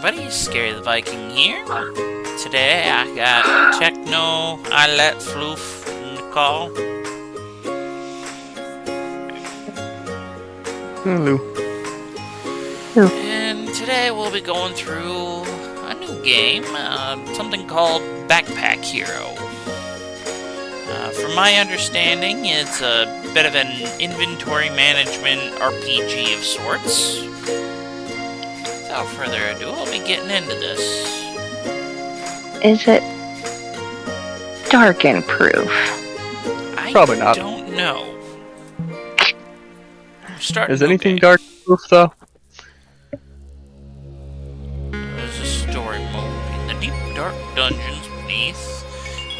everybody, Scary the Viking here. Today I got Techno, Eyelet, Floof, Nicole. Hello. And today we'll be going through a new game, something called Backpack Hero. From my understanding, it's a bit of an inventory management RPG of sorts. Without further ado, I'll be getting into this. Is it darken proof? Probably not. I don't know. Is anything dark proof though? There's a story mode. In the deep, dark dungeons beneath,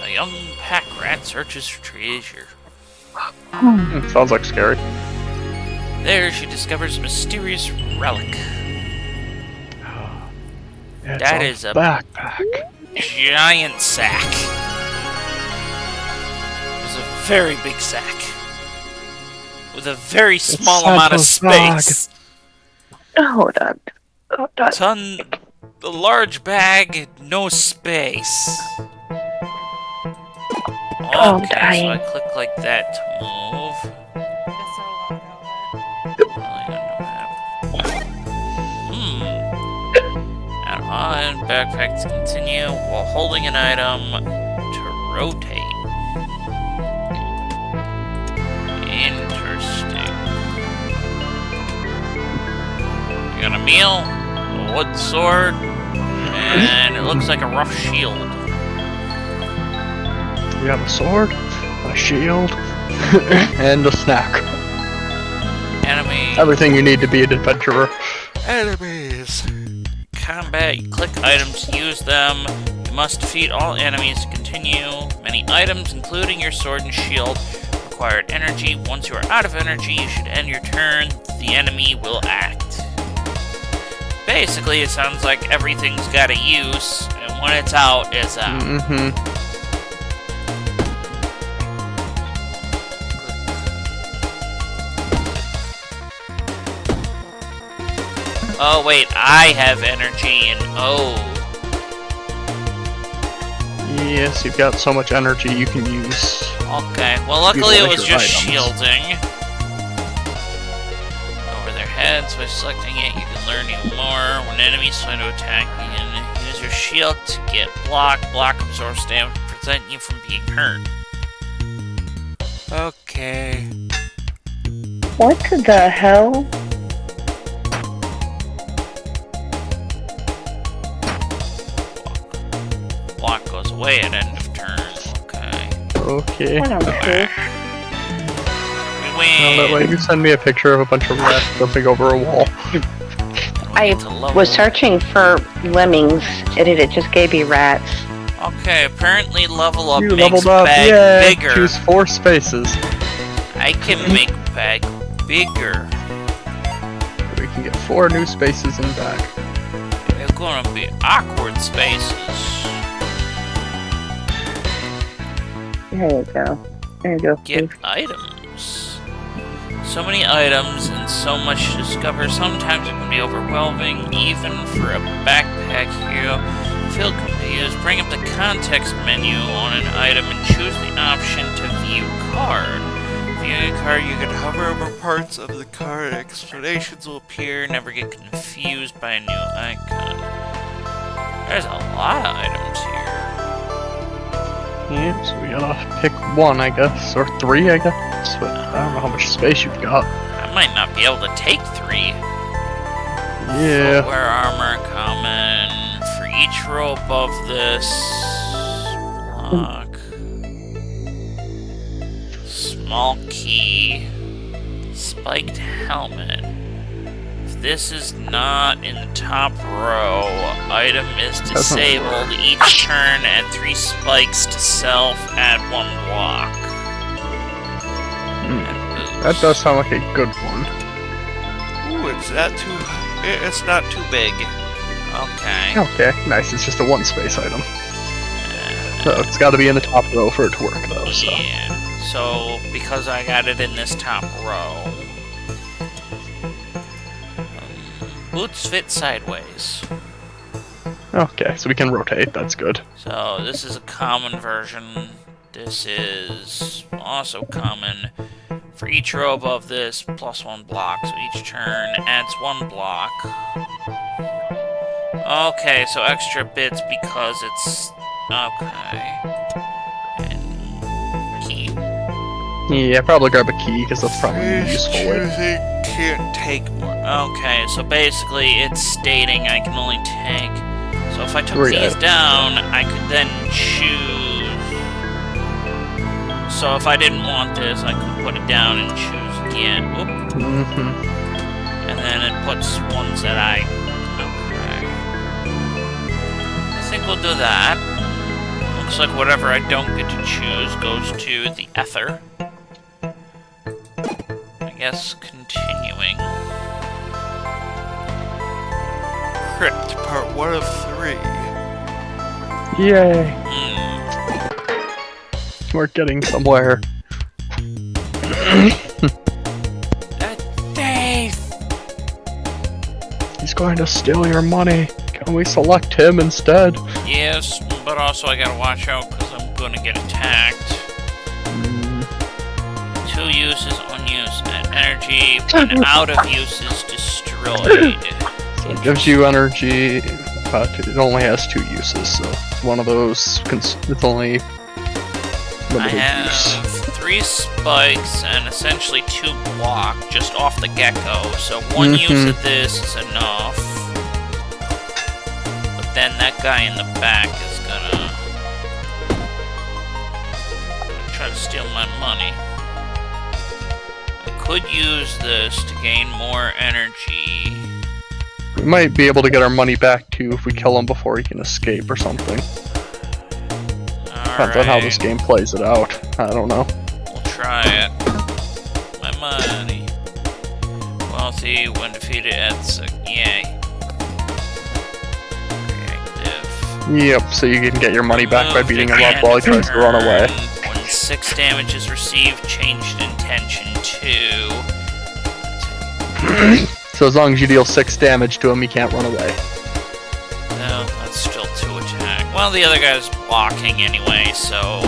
a young pack rat searches for treasure. Sounds like scary. There, she discovers a mysterious relic. It's That is a backpack. giant sack. It's a very big sack. With a very small amount of space. Hold on. It's on the large bag, no space. Okay, so I click like that to move. And backpacks continue while holding an item to rotate. Interesting. You got a meal, a wood sword, and it looks like a rough shield. You have a sword, a shield, and a snack. Enemy. Everything you need to be an adventurer. Enemies. Combat, you click items to use them. You must defeat all enemies to continue. Many items, including your sword and shield, required energy. Once you are out of energy, you should end your turn. The enemy will act. Basically, it sounds like everything's got a use, and when it's out, it's out. Oh wait, I have energy and Yes, you've got so much energy you can use. Okay, well luckily it was just items. shielding. Over their heads, by selecting it, you can learn even more. When enemies try to attack, you can use your shield to get blocked. Block absorbs damage to prevent you from being hurt. Okay. What the hell? Block goes away at end of turn. Okay. I don't know. We Well, that way you send me a picture of a bunch of rats jumping over a wall. I was searching for lemmings, and it just gave me rats. Okay, apparently level up You makes leveled up, bag yeah. bigger. Choose 4 spaces. I can make bag bigger. We can get 4 new spaces in back. They're gonna be awkward spaces. There you go. There you go. Get items. So many items and so much to discover. Sometimes it can be overwhelming, even for a backpack hero. Feel confused. Bring up the context menu on an item and choose the option to view card. Viewing a card, you can hover over parts of the card. Explanations will appear. Never get confused by a new icon. There's a lot of items here. Yeah, so we gotta pick 1, I guess. Or 3, I guess. But I don't know how much space you've got. I might not be able to take 3. Yeah. Footwear, armor, common. For each row above this, block. Small key. Spiked helmet. If this is not in the top row, item is disabled each turn. Add 3 spikes to self. Add 1 block. That does sound like a good one. Ooh, it's not too big. Okay. Okay, nice. It's just a 1 space item. So it's got to be in the top row for it to work, though. So. Yeah. So because I got it in this top row, boots fit sideways. Okay, so we can rotate. That's good. So this is a common version. This is also common. For each row above this, +1 block. So each turn adds 1 block. Okay, so extra bits because it's... Okay. And key. Yeah, probably grab a key, because that's probably useful. Can't take more. Okay, so basically it's stating I can only take... So if I took 3 these items. down, I could then choose... So if I didn't want this, I could put it down and choose again. Oop. And then it puts ones that I... Okay. I think we'll do that. Looks like whatever I don't get to choose goes to the ether. I guess continuing. Crypt, part 1 of 3. Yay! We're getting somewhere. Dave! He's going to steal your money. Can we select him instead? Yes, but also I gotta watch out because I'm gonna get attacked. 2 uses, unused energy. When out of use is destroyed. So it gives you energy, but it only has 2 uses, so one of those, it's only I limited have use. 3 spikes and essentially 2 block just off the get-go, so 1 use of this is enough. But then that guy in the back is gonna try to steal my money. I could use this to gain more energy. We might be able to get our money back too if we kill him before he can escape or something. Depends on how this game plays it out. I don't know. We'll try it. My money. Wealthy when defeated at yay. Reactive. Yep, so you can get your money back by beating him up while he tries to run away. When 6 damage is received, changed intention to... So as long as you deal 6 damage to him, he can't run away. No, that's still 2 attack. Well, the other guy's blocking anyway, so...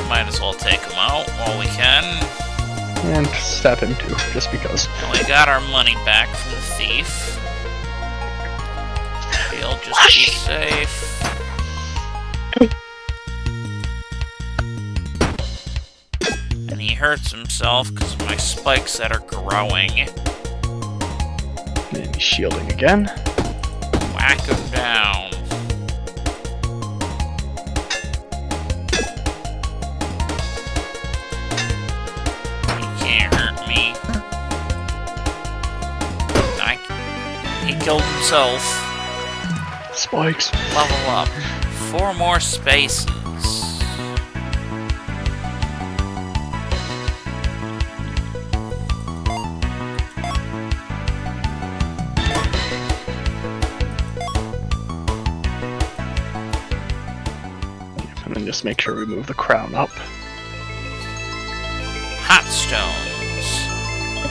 Might as well take him out while we can. And stab him too, just because. And we got our money back from the thief. He'll just be safe. And he hurts himself because of my spikes that are growing. And he's shielding again. Whack him down. He can't hurt me. He killed himself. Spikes. Level up. 4 more spaces. And then just make sure we move the crown up. Hot stones.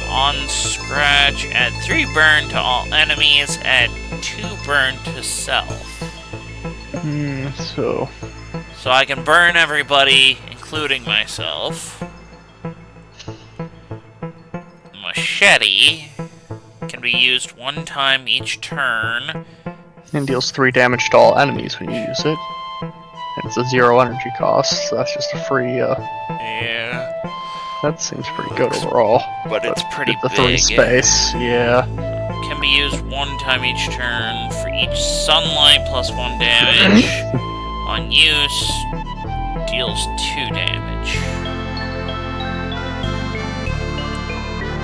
On scratch, add 3 burn to all enemies, add 2 burn to self. So I can burn everybody, including myself. Machete can be used 1 time each turn. And deals 3 damage to all enemies when you use it. And it's a 0 energy cost, so that's just a free, Yeah. That seems pretty good overall. But it's pretty the 3 big. space, yeah. Can be used 1 time each turn. For each sunlight, plus 1 damage. On use, deals 2 damage.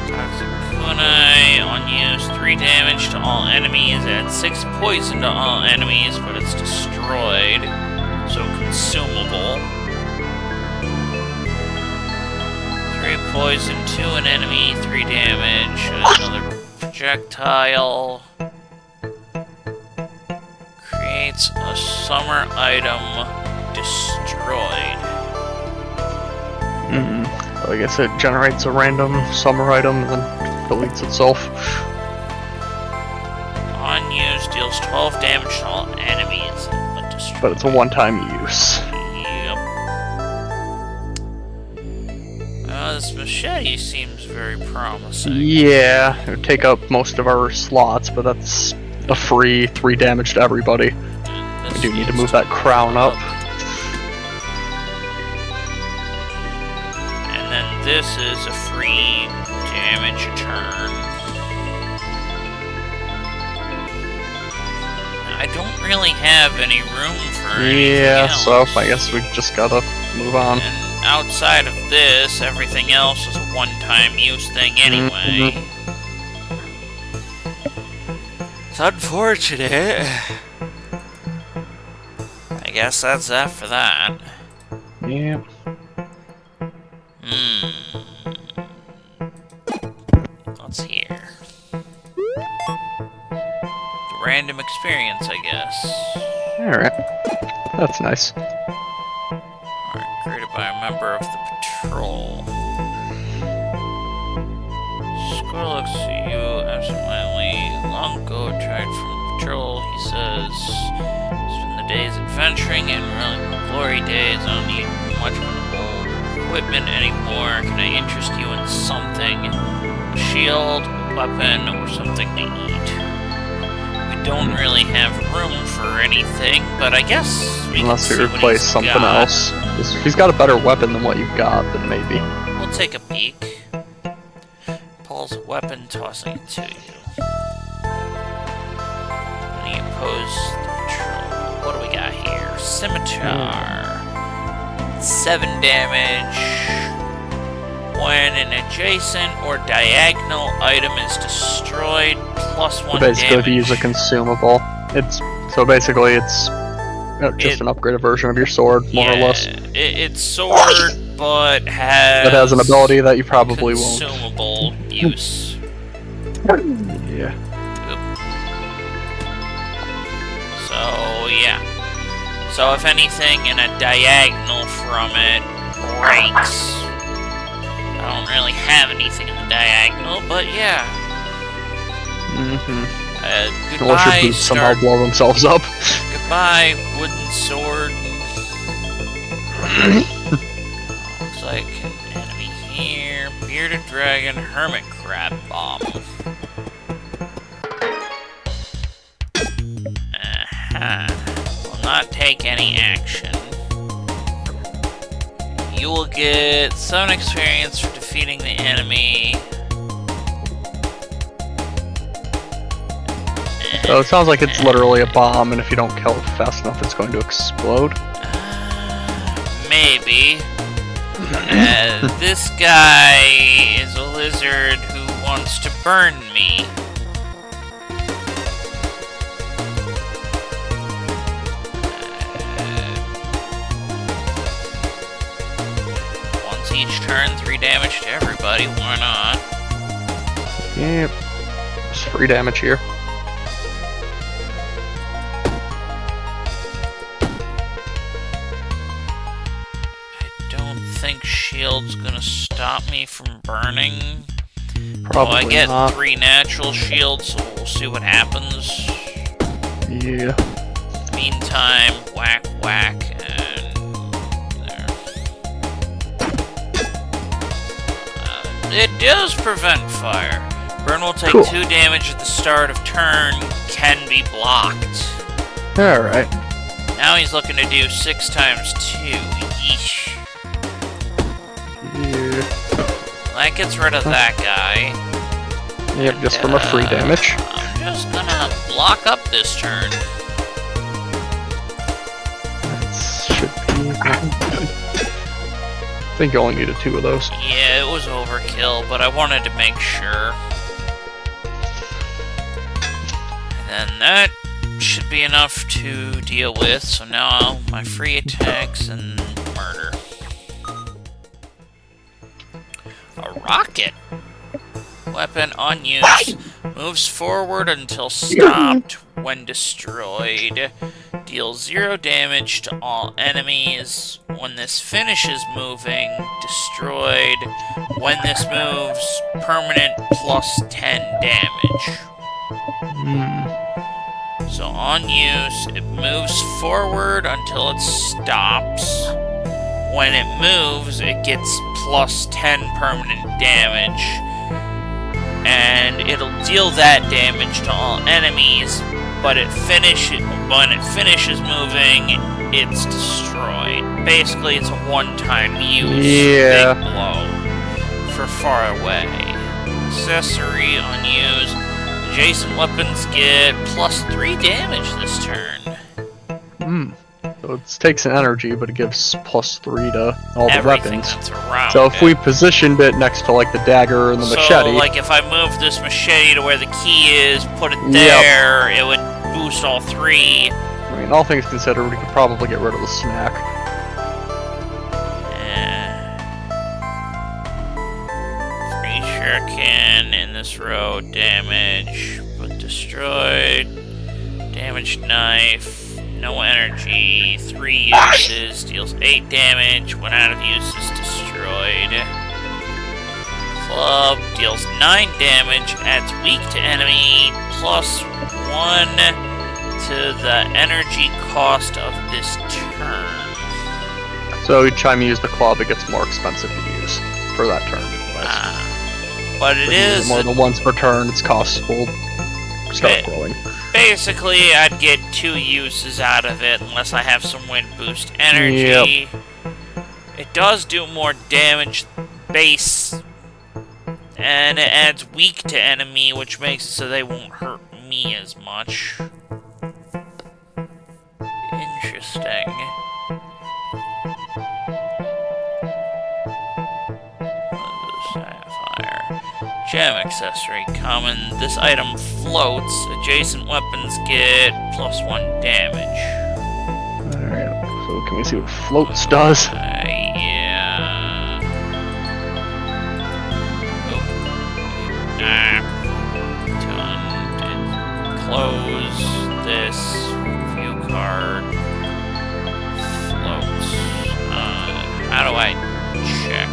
Toxic Kunai, on use, 3 damage to all enemies. Add 6 poison to all enemies, but it's destroyed. So consumable. 3 poison to an enemy, 3 damage. Another projectile. Creates a summer item destroyed. So I guess it generates a random summer item and then deletes itself. deals 12 damage to all enemies. But it's a one-time use. Yep. This machete seems very promising. Yeah, it would take up most of our slots, but that's a free 3 damage to everybody. We do need to move that crown up. And then this is a free damage a turn. I don't really have any room for anything else. So I guess we just gotta move on. And outside of this, everything else is a one-time use thing anyway. It's unfortunate. I guess that's that for that. Yeah. What's here? Random experience, I guess. Alright. That's nice. Alright, created by a member of the patrol. Squirrel looks at you absentmindedly. Long ago, tried from the patrol, he says. Spend the days adventuring and really glory days. I don't need much old equipment anymore. Can I interest you in something? A shield, a weapon, or something to eat? Don't really have room for anything, but I guess we Unless can we see replace something else. If he's got a better weapon than what you've got, then maybe. We'll take a peek. Pulls a weapon, tossing it to you. Any opposed patrol? What do we got here? Scimitar. 7 damage. When an adjacent or diagonal item is destroyed, +1 so basically, damage. if you use a consumable, it's basically it's just an upgraded version of your sword, more or less. It's sword, but has. It has an ability that you probably won't. Consumable use. Yeah. Oop. So yeah. So if anything, in a diagonal from it breaks. I don't really have anything in the diagonal, but yeah. Goodbye, Unless your boots somehow blow themselves up. Goodbye, wooden sword. Looks like an enemy here. Bearded dragon, hermit crab bomb. Will not take any action. You will get 7 experience for defeating the enemy. So it sounds like it's literally a bomb, and if you don't kill it fast enough, it's going to explode. Maybe. This guy is a lizard who wants to burn me. Once each turn, 3 damage to everybody. Why not? Yep. Just free damage here. Shield's gonna stop me from burning. Probably I get not. 3 natural shields, so we'll see what happens. Yeah. Meantime, whack, whack, and there. It does prevent fire. Burn will take 2 damage at the start of turn, can be blocked. Alright. Now he's looking to do 6 times 2. Yeesh. That gets rid of that guy. Yep, just from a free damage. I'm just gonna block up this turn. That should be good. I think you only needed 2 of those. Yeah, it was overkill, but I wanted to make sure. And then that should be enough to deal with, so now my free attacks and murder. A rocket. Weapon unused. Moves forward until stopped when destroyed. Deals 0 damage to all enemies. When this finishes moving, destroyed. When this moves, permanent +10 damage. So on use, it moves forward until it stops. When it moves, it gets plus 10 permanent damage. And it'll deal that damage to all enemies, but when it finishes moving, it's destroyed. Basically, it's a one-time use big blow for far away. Accessory unused. Adjacent weapons get plus 3 damage this turn. So it takes an energy, but it gives plus 3 to all the Everything weapons. that's around So if it. we positioned it next to like the dagger and the machete. So, like, if I move this machete to where the key is, put it there, it would boost all 3. I mean, all things considered, we could probably get rid of the snack. Free shuriken in this row, damage, but destroyed. Damaged knife. No energy, 3 uses, deals 8 damage, when out of use is destroyed. Club deals 9 damage, adds weak to enemy, plus 1 to the energy cost of this turn. So each time you use the club, it gets more expensive to use for that turn. But it is... more than once per turn, its costs will start growing. Basically, I'd get 2 uses out of it unless I have some wind boost energy. It does do more damage base, and it adds weak to enemy, which makes it so they won't hurt me as much. Interesting. Sapphire. Gem accessory, common. This item floats. Adjacent weapons get plus 1 damage. Alright, so can we see what floats does? Yeah. Done. Close this view card. Floats. How do I check?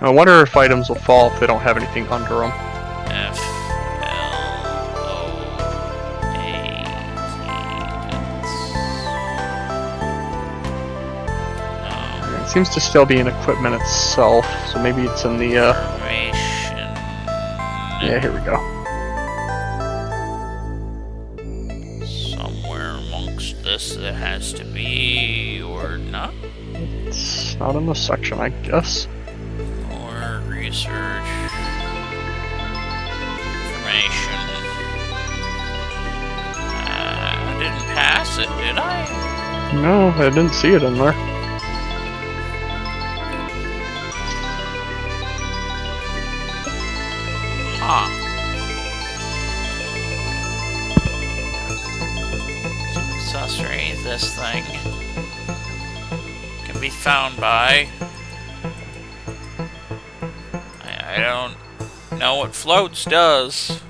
I wonder if items will fall if they don't have anything under them. It seems to still be in equipment itself, so maybe it's in the, Yeah, here we go. Somewhere amongst this it has to be, or not? It's not in the section, I guess. Or research. Information. I didn't pass it, did I? No, I didn't see it in there. Huh. Accessory, this thing can be found by... I don't know what floats does.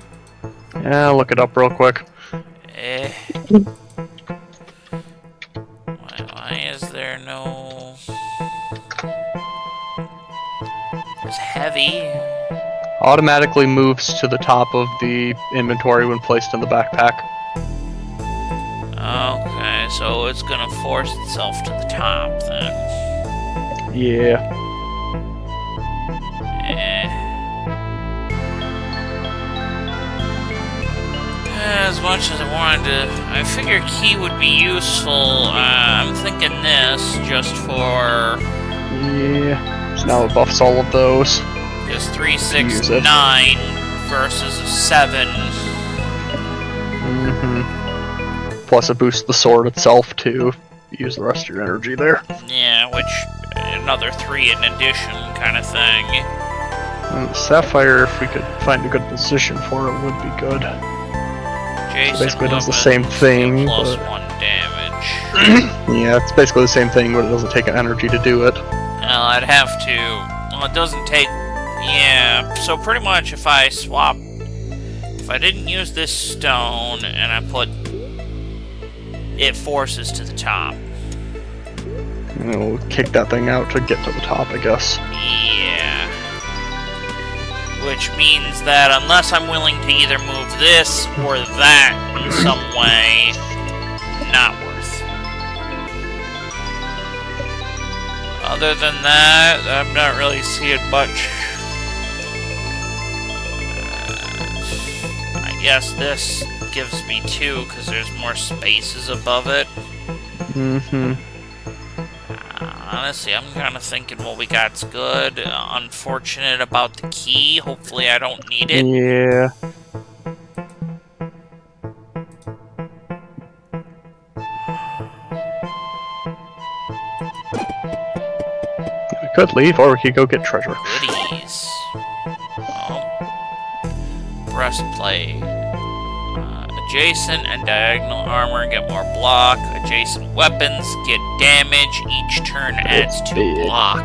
Yeah, look it up real quick. Why is there no... It's heavy. Automatically moves to the top of the inventory when placed in the backpack. Okay, so it's gonna force itself to the top then. Yeah. As much as I wanted to... I figure key would be useful. I'm thinking this just for... Yeah. So now it buffs all of those. Because 3, 6, 9 versus a 7. Plus it boosts the sword itself too. You use the rest of your energy there. Yeah, which... another 3 in addition kind of thing. And the Sapphire, if we could find a good position for it, would be good. Jason So basically does the weapons same thing, plus but... 1 damage. Yeah, it's basically the same thing, but it doesn't take energy to do it. Well, I'd have to... Well, it doesn't take... Yeah, so pretty much if I swap... If I didn't use this stone, and I put... It forces to the top. And we'll kick that thing out to get to the top, I guess. Yeah. Which means that unless I'm willing to either move this or that in some way, not worth. Other than that, I'm not really seeing much. I guess this gives me 2 because there's more spaces above it. Mm-hmm. Honestly, I'm kind of thinking what we got's good. Unfortunate about the key. Hopefully I don't need it. Yeah. We could leave, or we could go get treasure. Goodies. Breastplate. Adjacent and diagonal armor get more block. Adjacent weapons get damage. Each turn adds 2 block.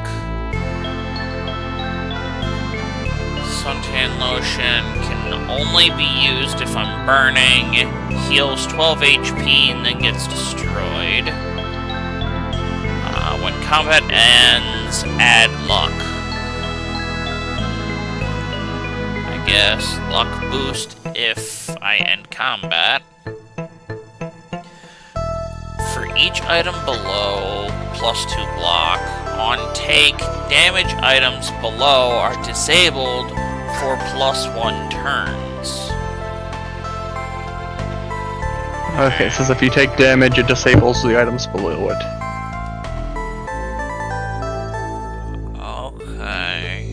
Suntan lotion can only be used if I'm burning. Heals 12 HP and then gets destroyed. When combat ends, add luck. I guess luck boost if I end combat. For each item below, +2 block. On take, damage items below are disabled for +1 turns. Okay, so if you take damage, it disables the items below it. Okay.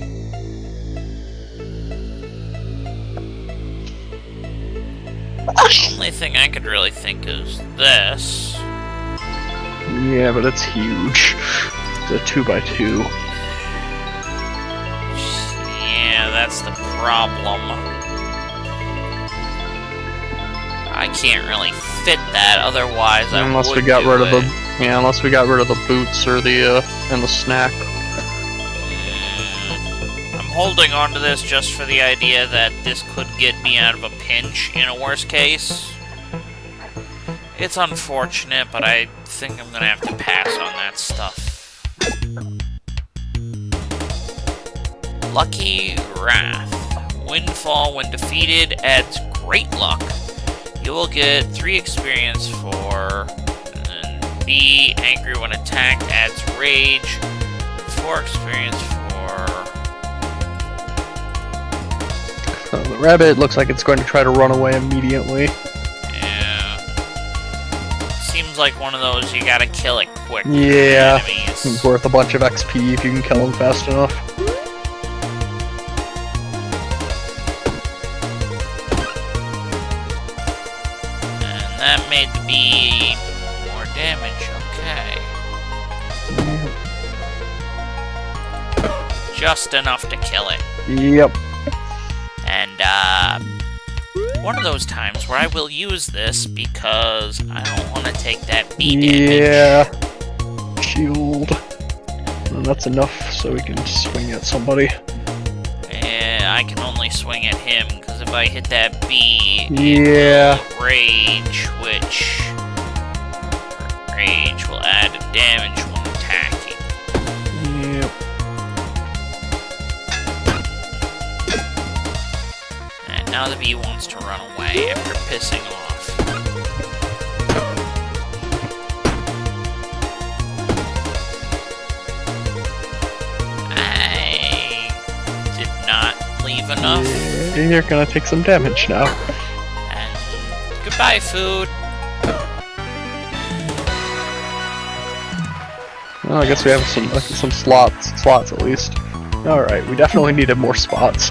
The only thing I could really think is this. Yeah, but it's huge. It's a 2x2. Yeah, that's the problem. I can't really fit that, otherwise I Unless would we got do rid of it. unless we got rid of the boots or the and the snack. I'm holding on to this just for the idea that this could get me out of a pinch in a worst case. It's unfortunate, but I think I'm gonna have to pass on that stuff. Lucky Wrath. Windfall when defeated adds great luck. You will get 3 experience for, and then be angry when attacked adds rage. 4 experience for. The rabbit looks like it's going to try to run away immediately. Yeah. Seems like one of those you gotta kill it quick. Yeah. Enemies. It's worth a bunch of XP if you can kill them fast enough. And that made the bee more damage, okay. Just enough to kill it. Yep. And, one of those times where I will use this because I don't want to take that bee damage. Yeah. Shield. And that's enough so we can swing at somebody. And I can only swing at him because if I hit that bee, Yeah. it will rage, which rage will add damage when attacking. Yep. And now the bee wants to run away after pissing off. I did not leave enough. Yeah, you're gonna take some damage now. And goodbye, food. Well, I guess we have some slots at least. Alright, we definitely needed more spots.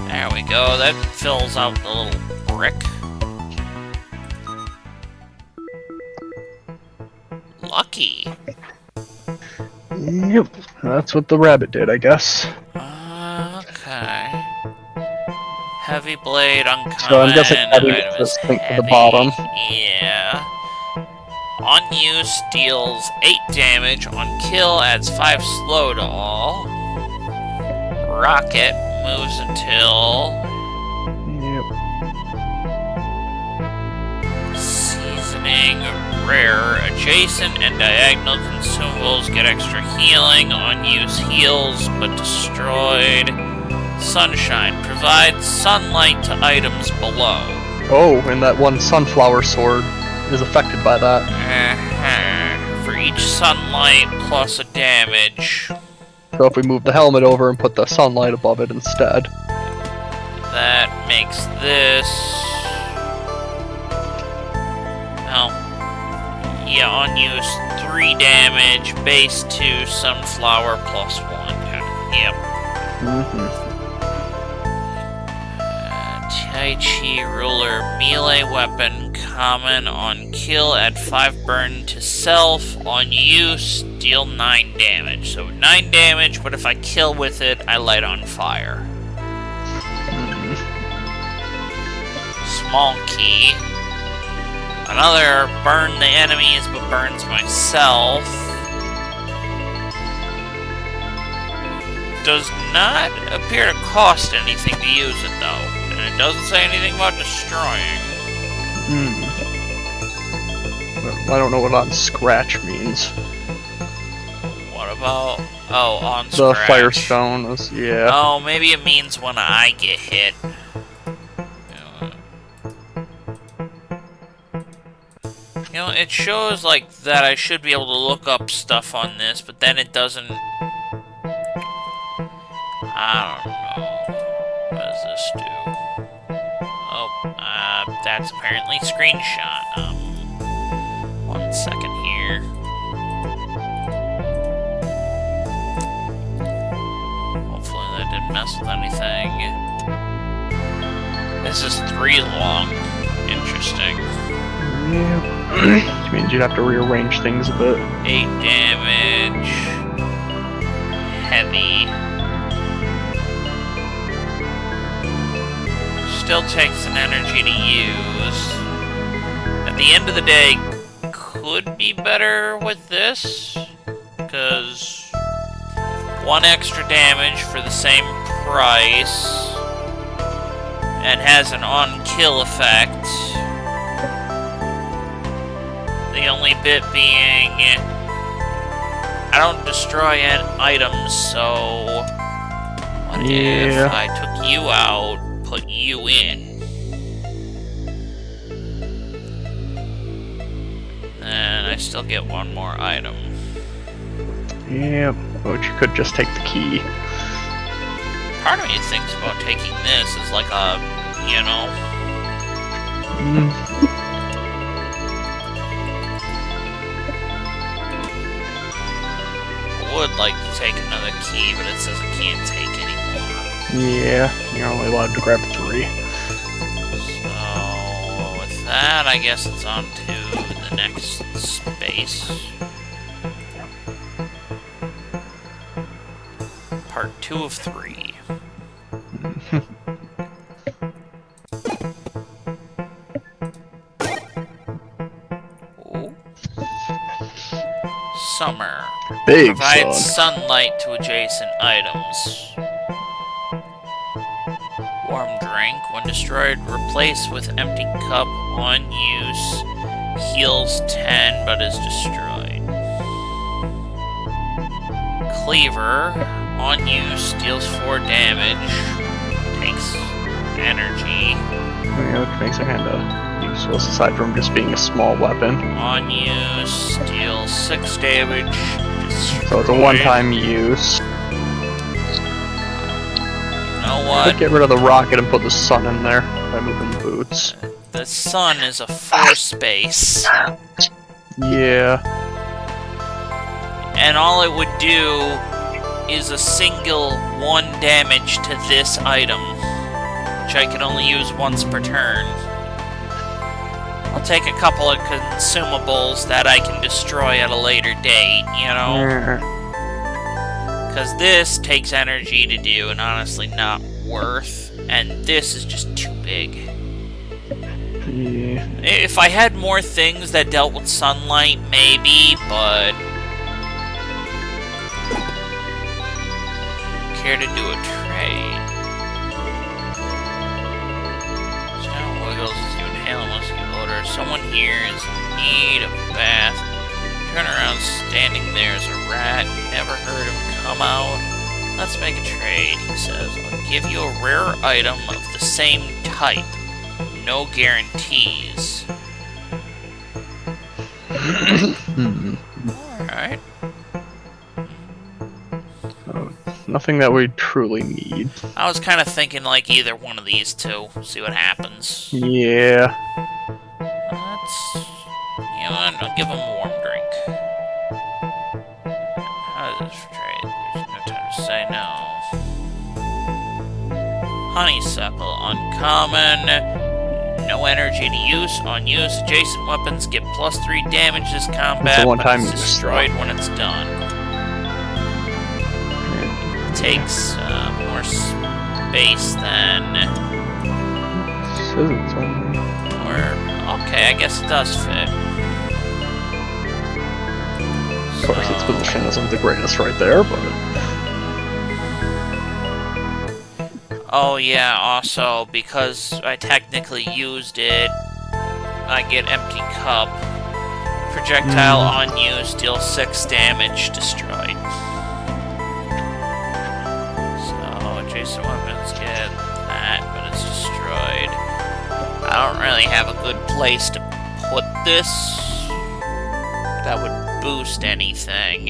There we go. That fills out the little brick. Lucky. Yep, that's what the rabbit did, I guess. Okay. Heavy blade, uncommon. So I'm guessing heavy is item this is thing at the heavy. bottom. Yeah. On use, deals 8 damage. On kill, adds 5 slow to all. Rocket moves until Yep. seasoning rare. Adjacent and diagonal consumables get extra healing. Unused heals, but destroyed. Sunshine provides sunlight to items below. Oh, and that one sunflower sword is affected by that. For each sunlight plus a damage. So if we move the helmet over and put the sunlight above it instead. That makes this... Oh. Yeah, unused 3 damage, base 2, sunflower plus 1. Yep. Tai Chi Ruler, melee weapon, common on kill, add 5 burn to self, on use, deal 9 damage. So 9 damage, but if I kill with it, I light on fire. Small key. Another burn the enemies, but burns myself. Does not appear to cost anything to use it, though. And it doesn't say anything about destroying. I don't know what on scratch means. What about... Oh, on The scratch. Firestone is, yeah. Oh, maybe it means when I get hit. You know, it shows, like, that I should be able to look up stuff on this, but then it doesn't... I don't know. What does this do? Oh, that's apparently screenshot. 1 second here. Hopefully that didn't mess with anything. This is 3 long. Interesting. Yeah. Which means you'd have to rearrange things a bit. 8 damage. Heavy. Still takes an energy to use. At the end of the day, could be better with this, because 1 extra damage for the same price, and has an on-kill effect. The only bit being, I don't destroy items, so what if I took you out, put you in? And I still get 1 more item. Yeah, but you could just take the key. Part of me thinks about taking this as like a, you know... I would like to take another key, but it says I can't take anymore. Yeah, you're only allowed to grab 3. So, with that, I guess it's on to the next space. Part 2 of 3. Ooh. Summer. Big Provides sun. sunlight to adjacent items. Warm drink. When destroyed, replace with empty cup on use. Heals 10, but is destroyed. Cleaver. On use, deals 4 damage. Takes energy. Yeah, which makes it kinda useless aside from just being a small weapon. On use, deals 6 damage. Destroyed. So it's a one-time use. You know what? Could get rid of the rocket and put the sun in there by moving the boots. The sun is a 4 space. Yeah. And all it would do is a single 1 damage to this item, which I can only use once per turn. I'll take a couple of consumables that I can destroy at a later date, you know? Because this takes energy to do, and honestly not worth, and this is just too big. Yeah. If I had more things that dealt with sunlight, maybe, but... Care to do a trade? Sound wiggles as you inhale a musky odor. Someone here is need a bath. Turn around, standing there as a rat. Never heard him come out. Let's make a trade, he says. I'll give you a rare item of the same type. No guarantees. Alright. Nothing that we truly need. I was kind of thinking like either one of these two. See what happens. Yeah. Let's... You know what? I'll give him a warm drink. How is this for trade? There's no time to say no. Honeysuckle, uncommon. No energy to use. On use, adjacent weapons get +3 damage this combat, It's a but one-time it's use. destroyed when it's done. It takes more space than... Scissors only. Okay, I guess it does fit. Of course, its position isn't the greatest right there, but... Oh yeah, also, because I technically used it, I get empty cup. Projectile on use, deal 6 damage, destroyed. So, adjacent weapons get that, but it's destroyed. I don't really have a good place to put this that would boost anything.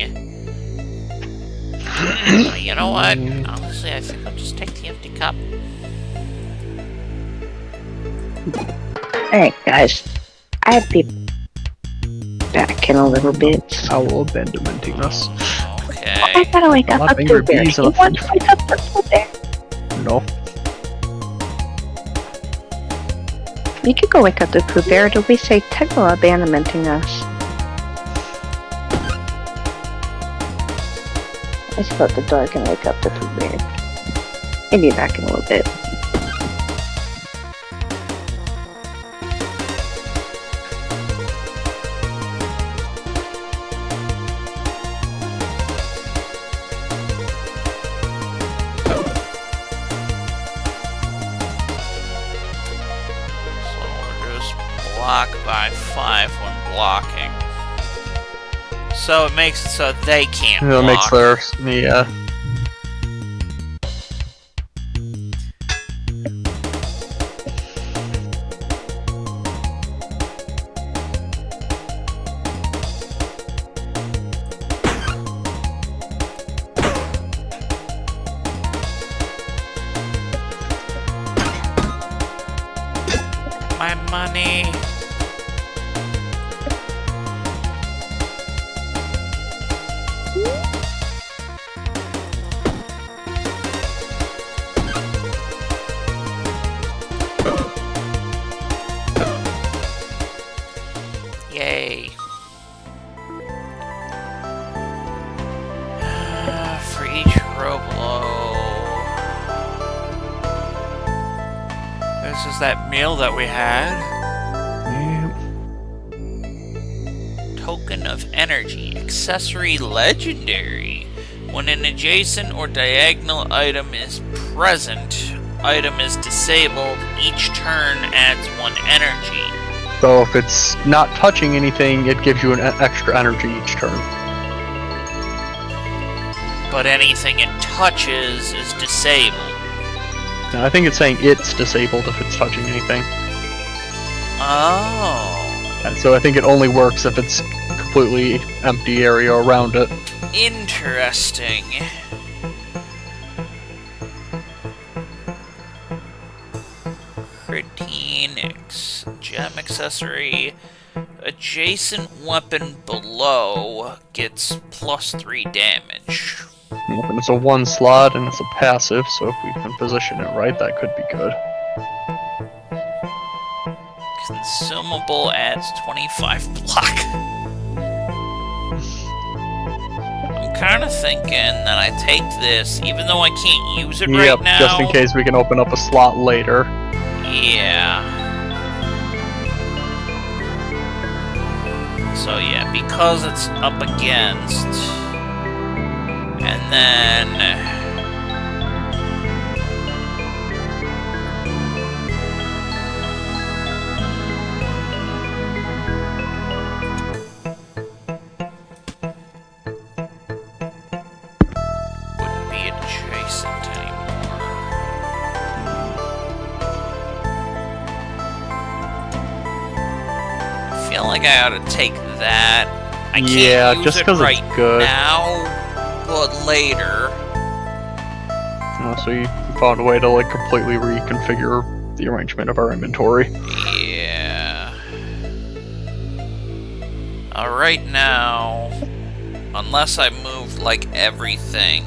You know what? Honestly, I think I'll just take the empty cup. Alright, guys. I have to be back in a little bit. Owl abandonmenting us. Okay. I gotta wake up Nothing to but Bear. bees You and a want to wake up for Bear? No. You could go wake up the Pooh Bear. Do we say technical abandonmenting us? Let's go to the dark and wake up the Pooh Bear. Maybe back in a little bit. Block by 5 when blocking. So it makes it so they can't That block. makes their... Yeah. My money. Yay. For each row blow. This is that meal that we had. Token of energy. Accessory legendary. When an adjacent or diagonal item is present, item is disabled, each turn adds 1 energy. So if it's not touching anything, it gives you an extra energy each turn. But anything it touches is disabled. And I think it's saying it's disabled if it's touching anything. Oh. And so I think it only works if it's completely empty area around it. Interesting. Cretinix. Gem accessory. Adjacent weapon below gets +3 damage. And it's a 1 slot and it's a passive, so if we can position it right, that could be good. Consumable adds 25 block. I'm kind of thinking that I take this, even though I can't use it right now. Just in case we can open up a slot later. Yeah. So yeah, because it's up against, and then decent anymore. I feel like I ought to take that. I can't use just it 'cause right it's good. now, but later. So you found a way to like completely reconfigure the arrangement of our inventory. Yeah. Right now, unless I moved like everything,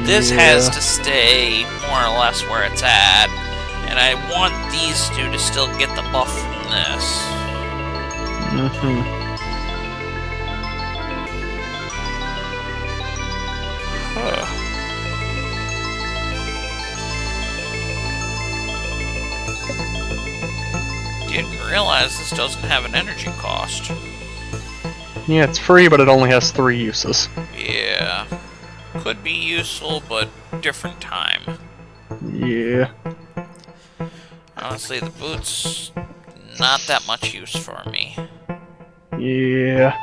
this has to stay more or less where it's at, and I want these two to still get the buff from this. Huh. Didn't realize this doesn't have an energy cost. Yeah, it's free, but it only has 3 uses. Yeah. Could be useful, but different time. Yeah. Honestly, the boots, not that much use for me. Yeah.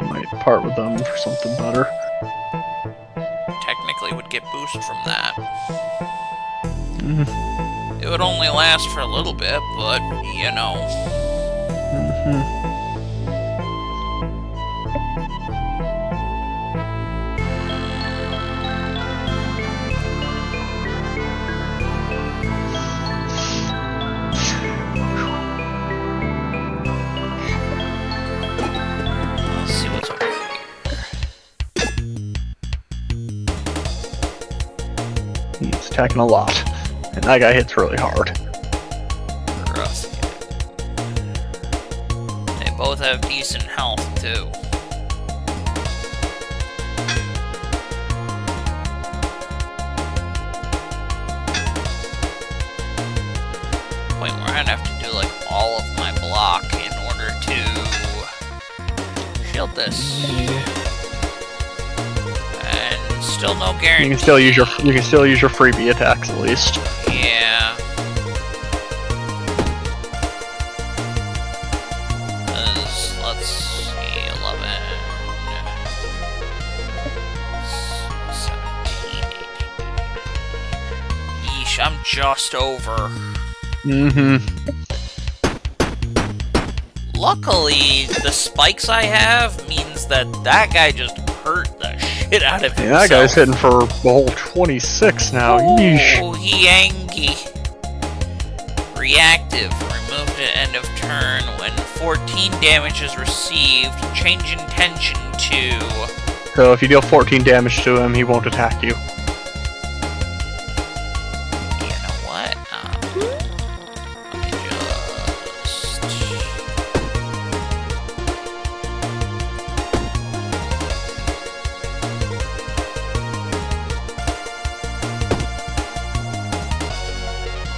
Might part with them for something better. Technically would get boost from that. It would only last for a little bit, but, you know. Let's see what's over here. He's attacking a lot. And that guy hits really hard. Rough. They both have decent health, too. Point where I'd have to do, like, all of my block in order to shield this. And still no guarantee. You can still use your freebie attacks at least. Yeah. Let's see, 11, 17, 18. Yeesh, I'm just over. Luckily, the spikes I have means that guy just hurt the shit out of himself. Yeah, that guy's hitting for a whole 26 now. Yeesh. Oh, he angry. Reactive. Removed at end of turn when 14 damage is received. Change intention to... So if you deal 14 damage to him, he won't attack you. You know what? Let me just...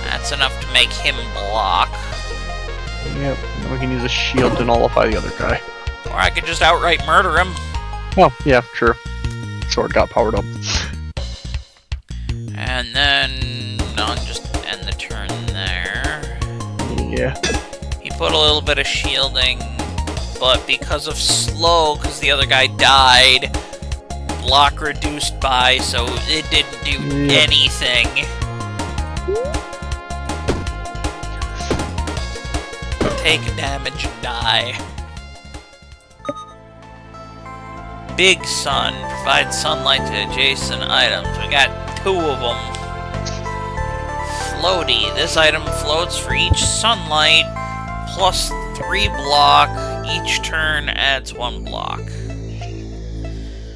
That's enough to make him block. Yep, and we can use a shield to nullify the other guy. Or I could just outright murder him. Oh, yeah, sure. Sword got powered up. And then I'll just end the turn there. Yeah. He put a little bit of shielding, but because of slow, because the other guy died, block reduced by, so it didn't do anything. Take damage and die. Big Sun provides sunlight to adjacent items. We got 2 of them. Floaty. This item floats for each sunlight, plus 3 block. Each turn adds 1 block.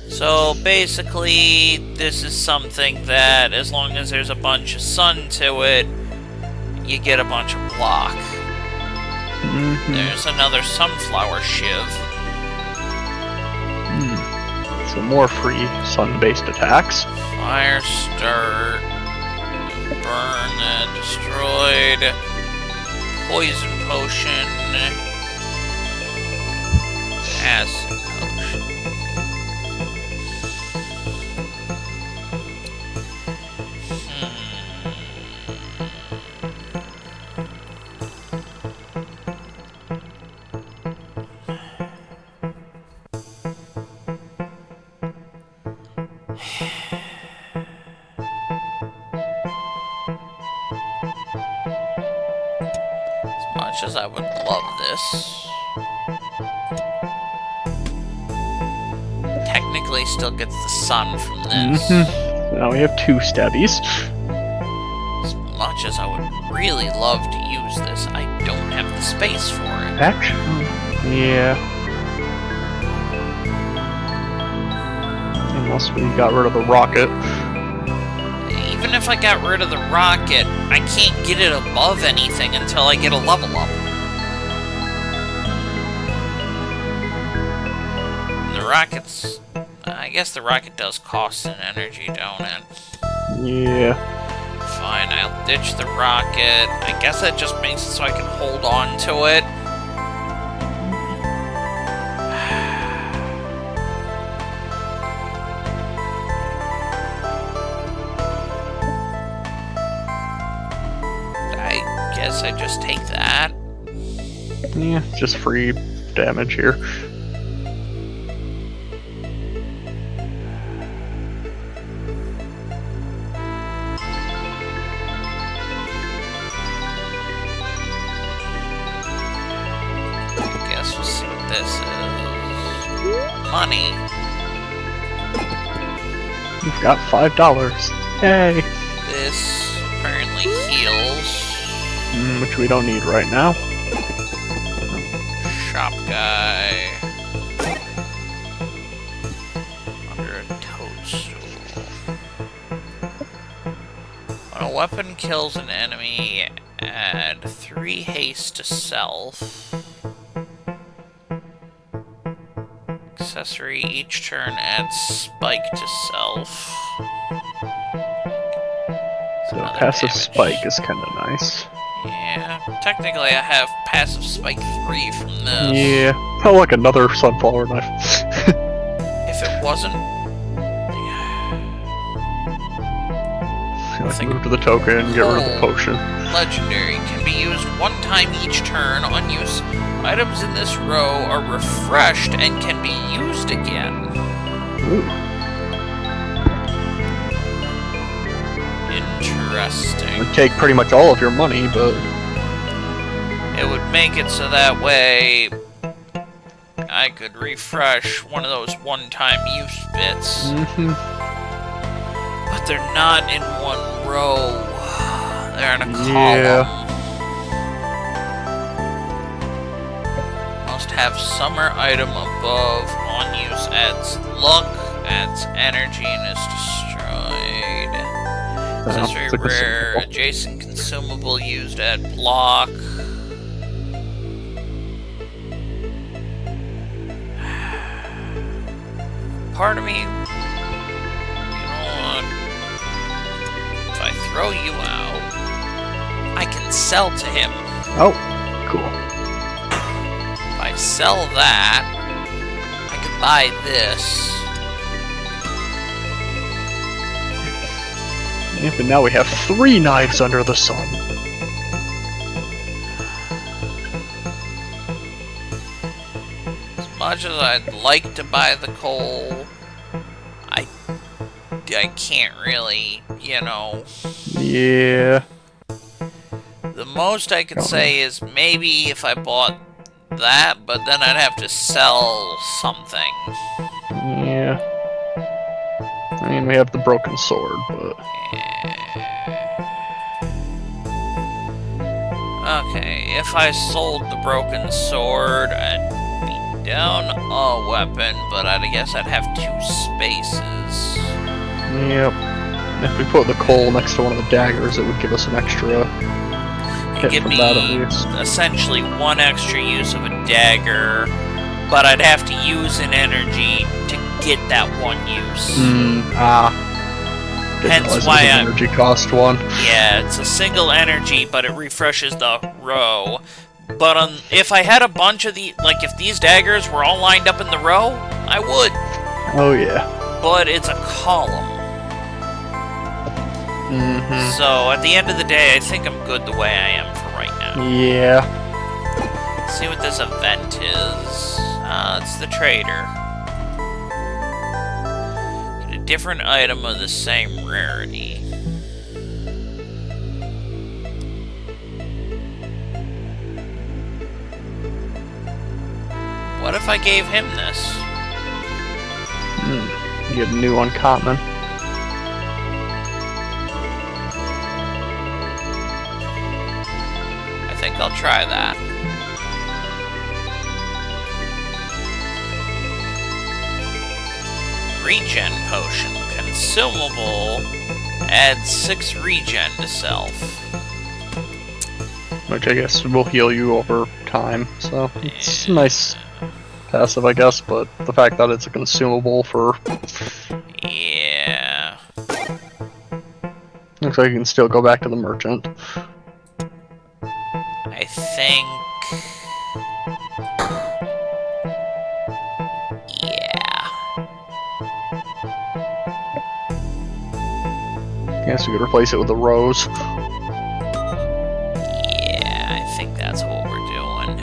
So basically, this is something that, as long as there's a bunch of sun to it, you get a bunch of block. There's another sunflower shiv. So more free sun-based attacks. Fire start. Burn destroyed. Poison potion. Acid potion. As much as I would love this. Technically still gets the sun from this. Now we have 2 stabbies. As much as I would really love to use this, I don't have the space for it. Actually, yeah. Unless we got rid of the rocket. Even if I got rid of the rocket, I can't get it above anything until I get a level up. And the rocket's... I guess the rocket does cost an energy, don't it? Yeah. Fine, I'll ditch the rocket. I guess that just makes it so I can hold on to it. I guess I just take that. Yeah, just free damage here. Guess we'll see what this is. Money. We've got $5. Yay! This apparently heals. Which we don't need right now. Shop guy. Under a toadstool. When a weapon kills an enemy, add 3 haste to self. Accessory each turn adds spike to self. So Another passive damage. spike is kind of nice. Yeah, technically I have passive spike 3 from this. Yeah. Oh, look, another sunflower knife. If it wasn't... Like, move to the token and get rid of the potion. Legendary can be used 1 time each turn. On use, items in this row are refreshed and can be used again. Ooh. Interesting. Would take pretty much all of your money, but It would make it so that way I could refresh one of those one-time use bits. But they're not in one row. They're in a column. Must have summer item above. On use adds luck, adds energy, and is destroyed. Accessory it's like a rare, symbol. adjacent consumable used at block. Part of me, you know what? If I throw you out, I can sell to him. Oh, cool. If I sell that, I could buy this. Yeah, but now we have 3 knives under the sun. As much as I'd like to buy the coal, I can't really, you know. Yeah. The most I could say is maybe if I bought that, but then I'd have to sell something. Yeah. I mean, we have the broken sword, but... Okay, if I sold the broken sword, I'd be down a weapon, but I guess I'd have 2 spaces. Yep. If we put the coal next to one of the daggers, it would give us an extra It'd hit give from me that at least. essentially 1 extra use of a dagger, but I'd have to use an energy to get that 1 use. Didn't Hence realize it why was an I'm... energy cost 1. Yeah, it's a single energy, but it refreshes the row. But if I had a bunch of like if these daggers were all lined up in the row, I would. Oh yeah. But it's a column. So at the end of the day, I think I'm good the way I am for right now. Yeah. Let's see what this event is. It's the trader. Get a different item of the same rarity. What if I gave him this? You get a new uncommon. I think I'll try that. Regen potion. Consumable. Adds 6 regen to self. Which I guess will heal you over time, so it's a nice passive, I guess, but the fact that it's a consumable for... Yeah. Looks like you can still go back to the merchant. I think... Yeah. Guess we could replace it with the rose. Yeah, I think that's what we're doing.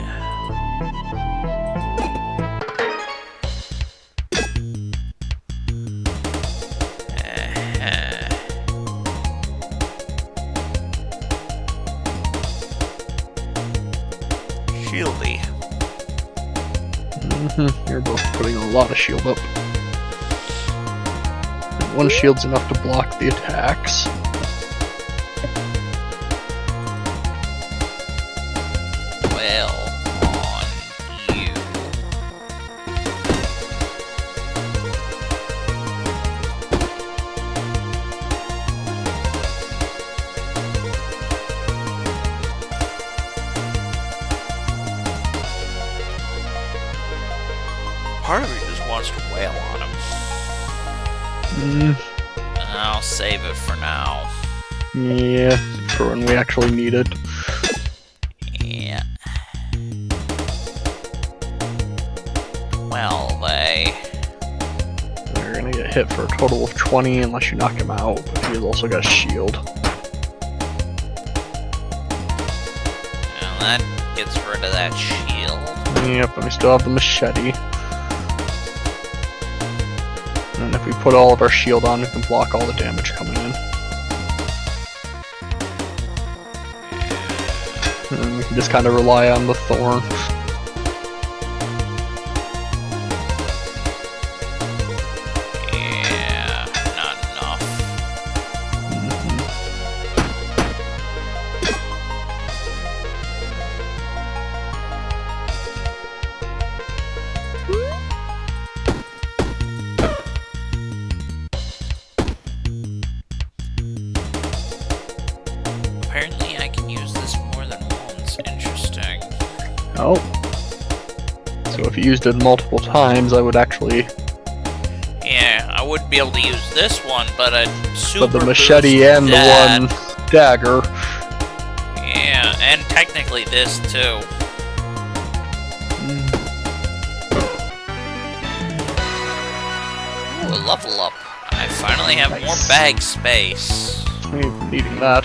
Shieldy. You're both putting a lot of shield up. One shield's enough to block the attacks. Well, on you. Part of me just wants to wail on him. I'll save it for now. Yeah, for when we actually need it. Yeah. Well, They're gonna get hit for a total of 20 unless you knock him out, but he's also got a shield. Well, that gets rid of that shield. Yep, and we still have the machete. And if we put all of our shield on, we can block all the damage coming in. And we can just kind of rely on the thorn. Yeah, not enough. Apparently I can use this more than once. Interesting. Oh. So if you used it multiple times, I would actually... Yeah, I would be able to use this one, but a super But the machete boost and that. the one dagger. Yeah, and technically this too. Ooh, a level up. I finally have more Nice. bag space. I'm needing that.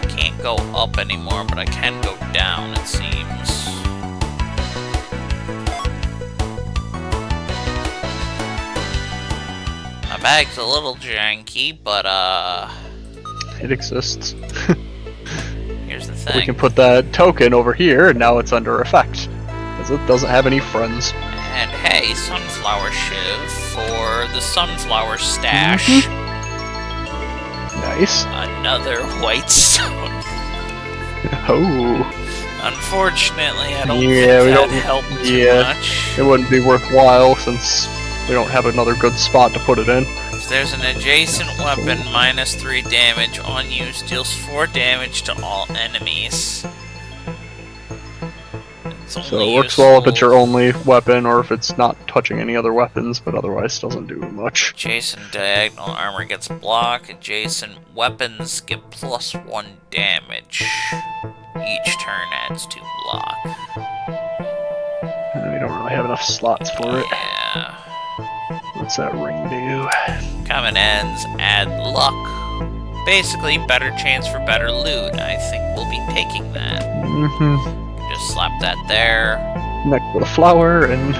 Can't go up anymore, but I can go down, it seems. My bag's a little janky, but It exists. here's the We thing. can put that token over here, and now it's under effect. Because it doesn't have any friends. And hey, sunflower shiv for the sunflower stash. Nice. Another white stone. Oh. Unfortunately, I don't Yeah, we think don't- that helped too yeah. much. It wouldn't be worthwhile since we don't have another good spot to put it in. If there's an adjacent weapon, -3 damage on use deals 4 damage to all enemies. It's So only it works well if it's your useful- only weapon or if it's not touching any other weapons, but otherwise doesn't do much. Adjacent diagonal armor gets block. Adjacent weapons get +1 damage. Each turn adds 2 block. And we don't really have enough slots for it. Yeah. What's that ring do? Common ends add luck. basically better chance for better loot. I think we'll be taking that. Just slap that there. Next with a flower, and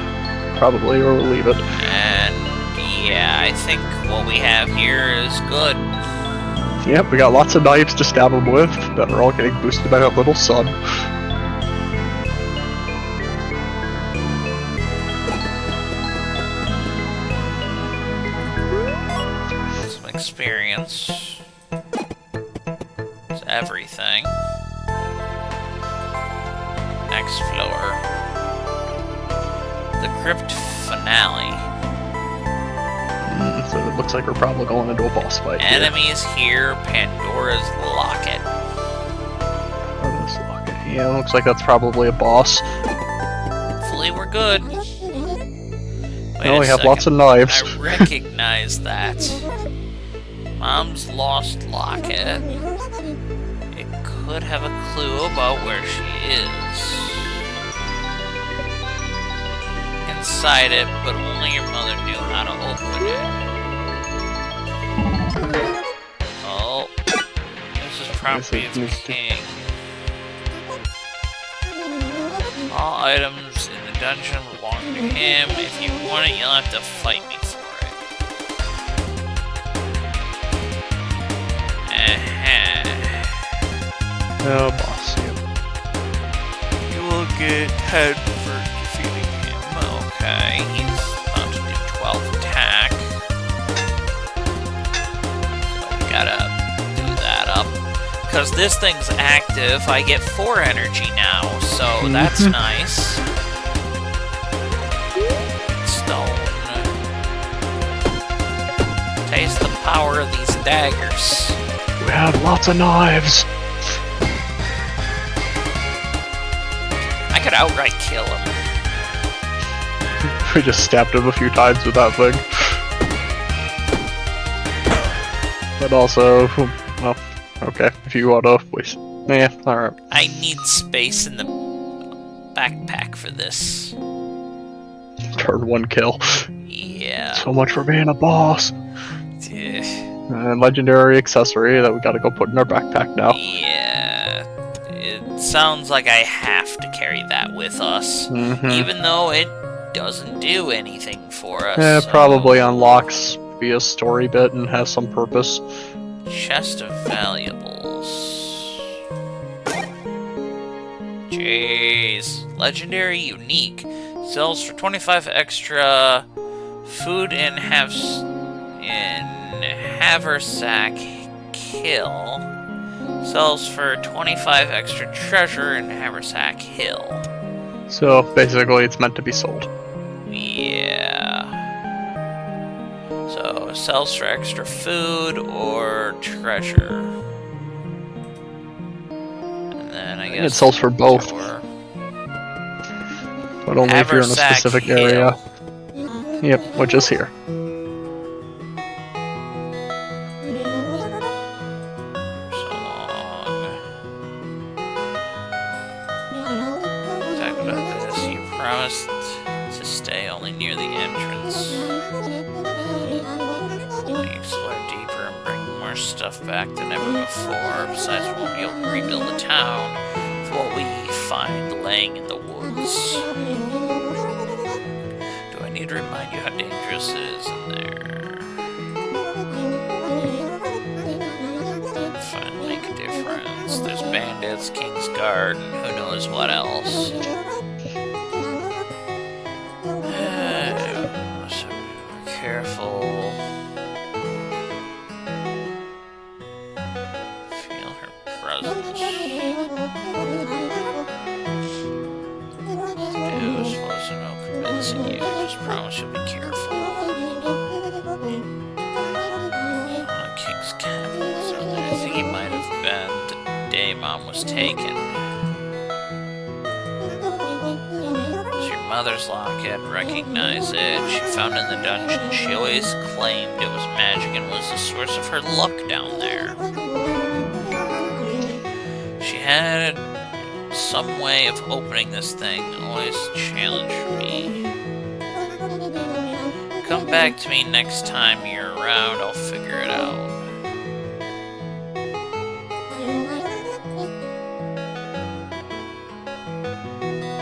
probably we'll leave it. And yeah, I think what we have here is good. Yep, we got lots of knives to stab them with that are all getting boosted by that little sun. Some experience. It's everything. Next floor. The crypt finale. So it looks like we're probably going into a boss fight. Enemies here, Pandora's Locket. Yeah, looks like that's probably a boss. Hopefully we're good. Oh, we have lots of knives. I recognize that. Mom's lost locket. It could have a clue about where she is. Inside it, but only your mother knew how to open it. Oh, this is property of the king. All items in the dungeon belong to him. If you want it, you'll have to fight me for it. Oh, boss, yeah. You will get 10 for defeating him. Okay, he's about to do 12 attack. So we gotta do that up. Because this thing's active, I get 4 energy now, so that's nice. Stone. Taste the power of these daggers. We have lots of knives. I could outright kill him. We just stabbed him a few times with that thing. But also, well, okay, if you wanna waste. Yeah, alright. I need space in the backpack for this. Turn 1 kill. Yeah. So much for being a boss. Yeah. And legendary accessory that we gotta go put in our backpack now. Yeah. It sounds like I have to carry that with us. Even though it doesn't do anything for us. Yeah, so. probably unlocks via story bit and has some purpose. Chest of valuables. Jeez. Legendary unique. Sells for 25 extra food in Haversack Hill. Sells for 25 extra treasure in Haversack Hill. So basically it's meant to be sold. Yeah. So, sells for extra food or treasure. And then I guess it sells for both. But only if you're in a specific area. Yep, which is here. So long. Talk about this. You promised to stay only near the entrance. Explore deeper and bring more stuff back than ever before. Besides, you'll rebuild the town with what we find laying in the woods. Do I need to remind you how dangerous it is in there? Fine, make a difference. There's bandits, King's Guard, and who knows what else. So be careful. Feel her presence. Dude, supposed to know convincing you. Just promise you'll be careful. King's cabin was over there. I think he might have been the day Mom was taken. It's your mother's locket. Recognize it. She found it in the dungeon. She always claimed it was magic and was the source of her luck down there. She had some way of opening this thing. Always a challenge for me. Come back to me next time you're around. I'll figure it out.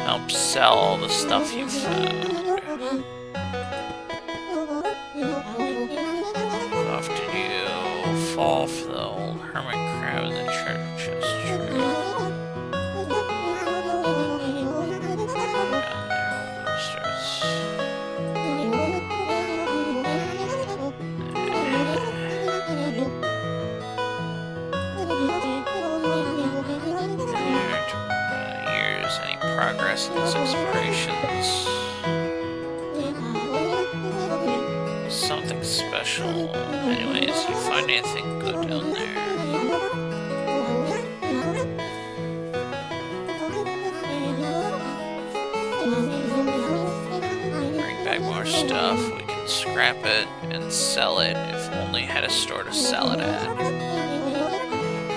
help sell the stuff you found. How often do you fall for the old hermit crab in the church's tree? Years, any progress in these explorations? Something special. Anyways, you find anything good down there? Bring back more stuff. We can scrap it and sell it if only had a store to sell it at.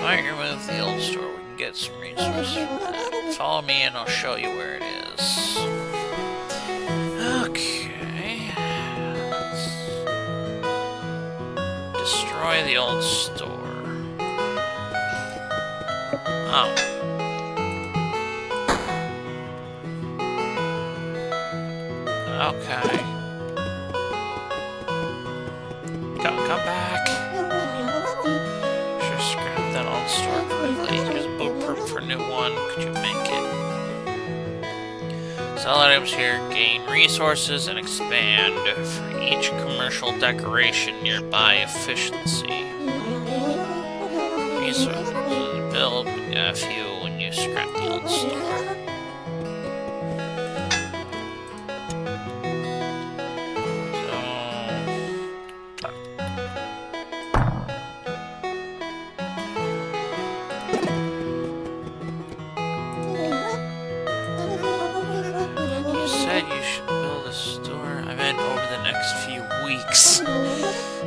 Might remove the old store. We can get some resources from that. Follow me and I'll show you where it is. Okay. Let's destroy the old store. Oh. Okay. Come back. Sure, scrap that old store quickly. Here's a blueprint for a new one. Could you make it? Sell items here, gain resources, and expand for each commercial decoration nearby efficiency. Resources build a few when you scrap the old store.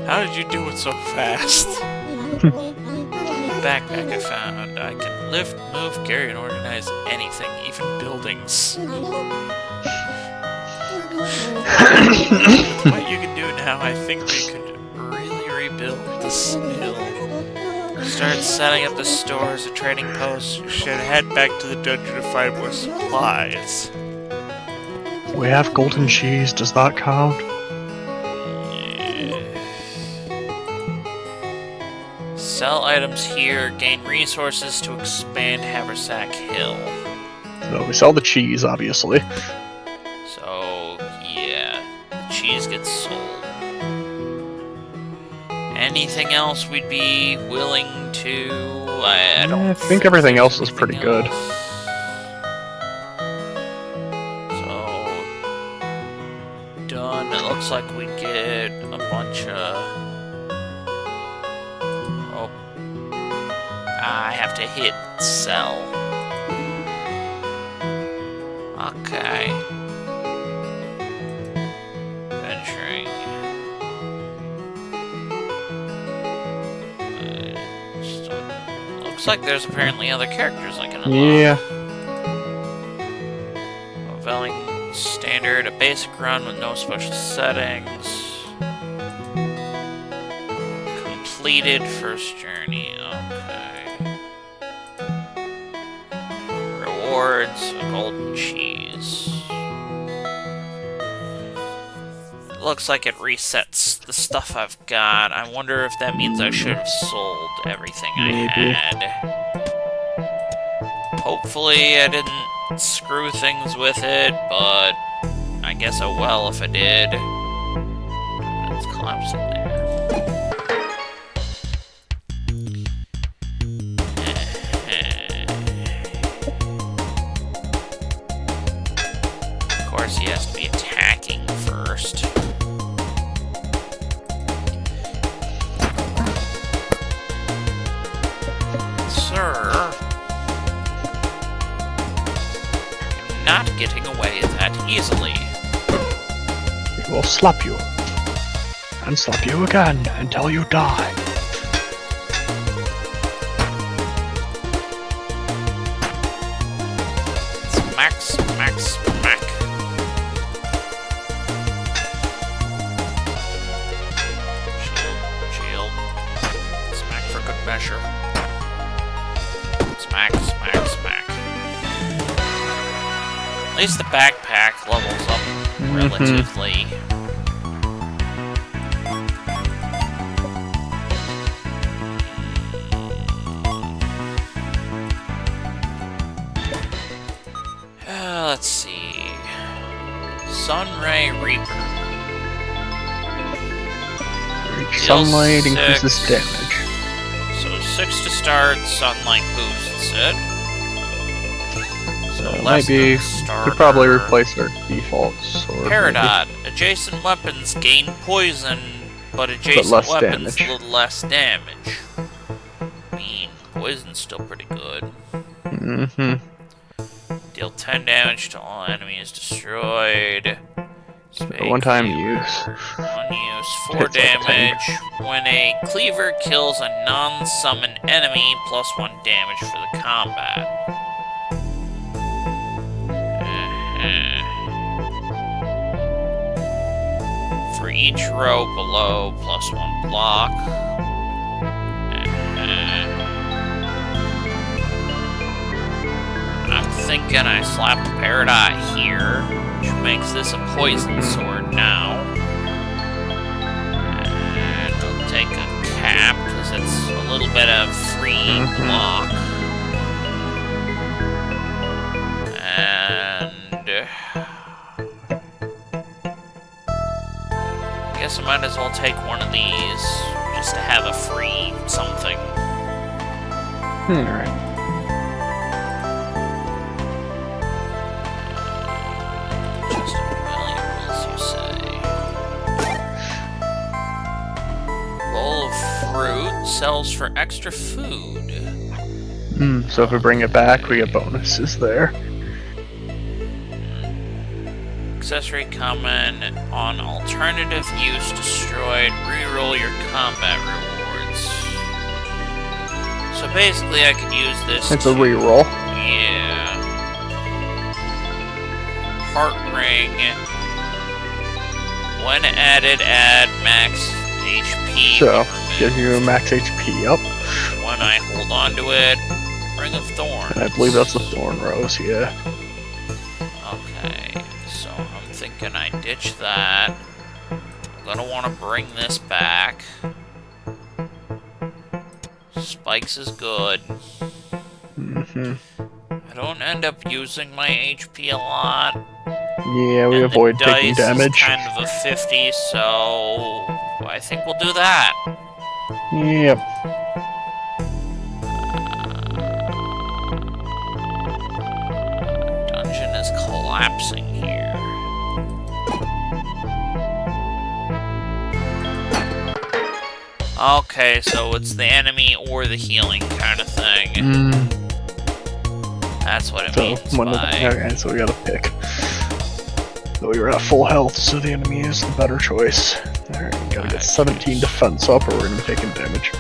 How did you do it so fast? Backpack I found. I can lift, move, carry, and organize anything, even buildings. With what you can do now, I think we could really rebuild this hill. Start setting up the stores and trading posts. You should head back to the dungeon to find more supplies. We have golden cheese, does that count? Sell items here, gain resources to expand Haversack Hill. So we sell the cheese, obviously. So, yeah, the cheese gets sold. Anything else we'd be willing to? I don't I think everything else is pretty good. So, done. It looks like we get a bunch of... I have to hit sell. Okay. Venturing. Looks like there's apparently other characters I can unlock. Yeah. Leveling standard, a basic run with no special settings. Completed first journey. Okay. Rewards, a golden cheese. It looks like it resets the stuff I've got. I wonder if that means I should have sold everything I had. Hopefully I didn't screw things with it, but I guess oh well if I did. It's collapsing there. He has to be attacking first. Sir, you're not getting away that easily. We will slap you. And slap you again until you die. Smack, smack, smack. Measure. Smack, smack, smack. At least the backpack levels up relatively. Let's see. Sunray Reaper. Sunlight increases damage. So 6 to start, sunlight boosts it. So less maybe than starter. we probably replace our default sword. Peridot. Adjacent weapons gain poison, but adjacent less weapons damage. with less damage. I mean, poison's still pretty good. Mm-hmm. Deal 10 damage to all enemies destroyed. One-time use. One use, 4 Hits like a damage. When a cleaver kills a non-summon enemy, plus 1 damage for the combat. For each row below, plus 1 block. I'm thinking I slap a Peridot here, which makes this a poison sword now. And I'll take a cap, because it's a little bit of free block. And I guess I might as well take one of these, just to have a free something. Alright. Sells for extra food. So if we bring it back, we get bonuses there. Accessory comment on alternative use destroyed. Reroll your combat rewards. So basically, I could use this. It's a reroll. Yeah. Heart ring. When added, add max HP. So, gives you max HP up. When I hold on to it, Ring of Thorns. And I believe that's the Thorn Rose, yeah. Okay, so I'm thinking I ditch that. I'm gonna want to bring this back. Spikes is good. I don't end up using my HP a lot. Yeah, we and avoid the taking dice damage. Is kind of a 50, so I think we'll do that. Yep. Dungeon is collapsing here. Okay, so it's the enemy or the healing kind of thing. That's what it means by... Okay, so we gotta pick. So we were at full health, so the enemy is the better choice. Alright, we gotta get 17 defense up or we're gonna be taking damage. So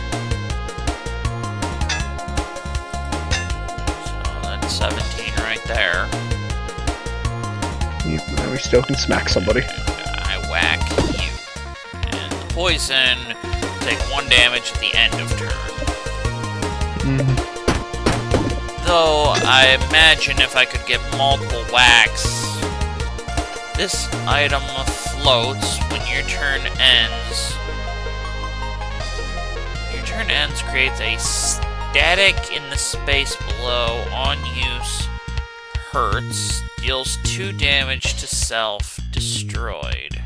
that's 17 right there. Yep, and then we still can smack somebody. I whack you. And the poison, take 1 damage at the end of turn. Though, I imagine if I could get multiple whacks, this item floats when your turn ends. Your turn ends creates a static in the space below. On use, hurts, deals 2 damage to self, destroyed.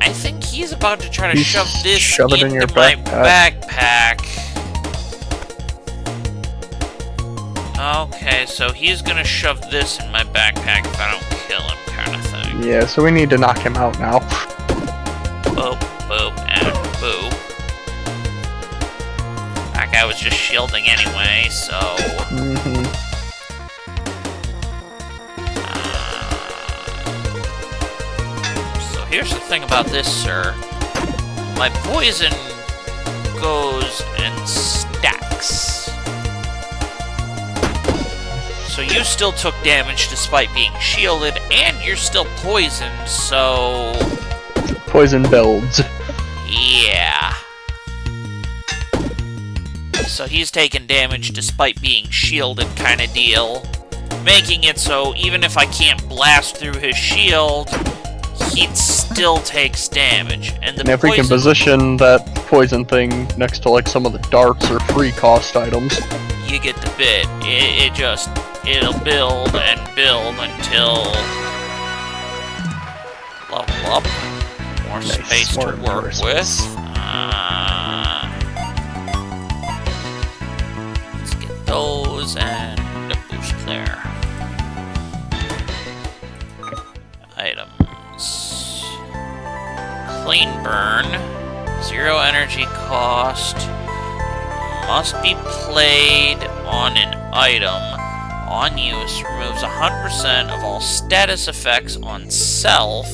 I think he's about to try to shove this it into in your my backpack. Okay, so he's gonna shove this in my backpack if I don't kill him, kind of thing. Yeah, so we need to knock him out now. Boop, boop, and boop. That guy was just shielding anyway, so... So here's the thing about this, sir. My poison goes in stacks. So you still took damage despite being shielded, and you're still poisoned, so... Poison builds. Yeah. So he's taking damage despite being shielded kind of deal. making it so even if I can't blast through his shield, he still takes damage. And the if we can position that poison thing next to like some of the darts or free cost items, you get the bit. It'll build and build until level up. More nice, space more to work with. Let's get those and a boost there. Items. Clean burn. 0 energy cost. Must be played on an item. On use, removes 100% of all status effects on self.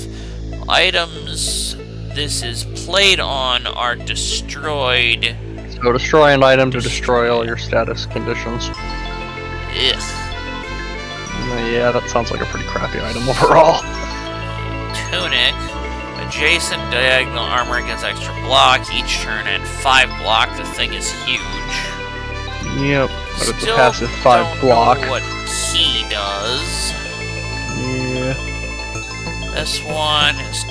Items this is played on are destroyed. So destroy an item to destroy all your status conditions. Ugh. Yeah, that sounds like a pretty crappy item overall. Tunic. Adjacent diagonal armor gets extra block each turn and 5 block. The thing is huge. Yep, but it's Still a passive 5 block. Don't know what key does. Yeah. This one is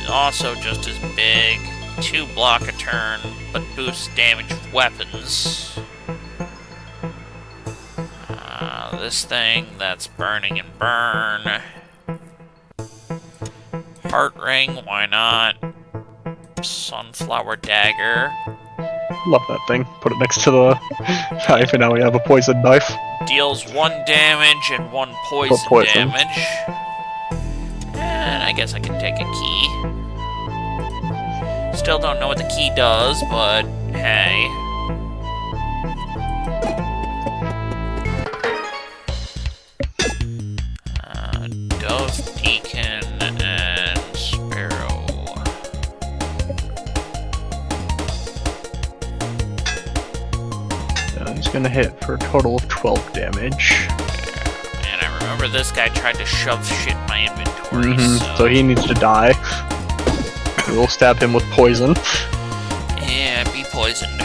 also just as big. 2 block a turn, but boosts damage of weapons. This thing, that's burning and burn. Heart ring, why not? Sunflower dagger. Love that thing. Put it next to the knife, and now we have a poison knife. Deals 1 damage and 1 poison damage. And I guess I can take a key. Still don't know what the key does, but hey. Dove, Deacon, and Sparrow. He's gonna hit for a total of 12 damage. And I remember this guy tried to shove shit in my inventory, so he needs to die. We'll stab him with poison. Yeah, be poisoned.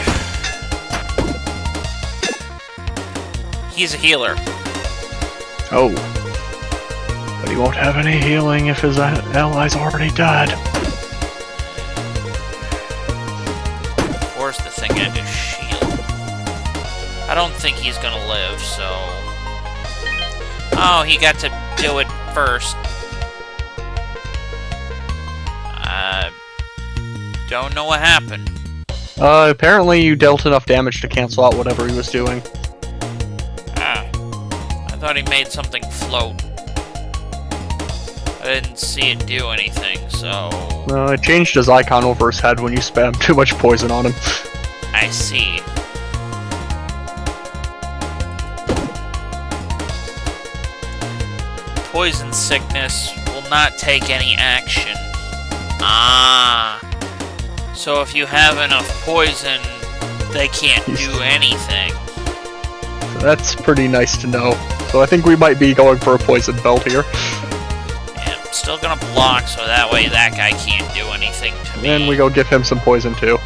He's a healer. Oh. But he won't have any healing if his ally's already dead. Force the thing at his shield. I don't think he's gonna live, so... Oh, he got to do it first. Don't know what happened. Apparently you dealt enough damage to cancel out whatever he was doing. I thought he made something float. I didn't see it do anything, so... It changed his icon over his head when you spammed too much poison on him. I see. Poison sickness will not take any action. Ah. So if you have enough poison, they can't do anything. So that's pretty nice to know. So I think we might be going for a poison belt here. Yeah, I'm still gonna block so that way that guy can't do anything to me. And we go give him some poison too.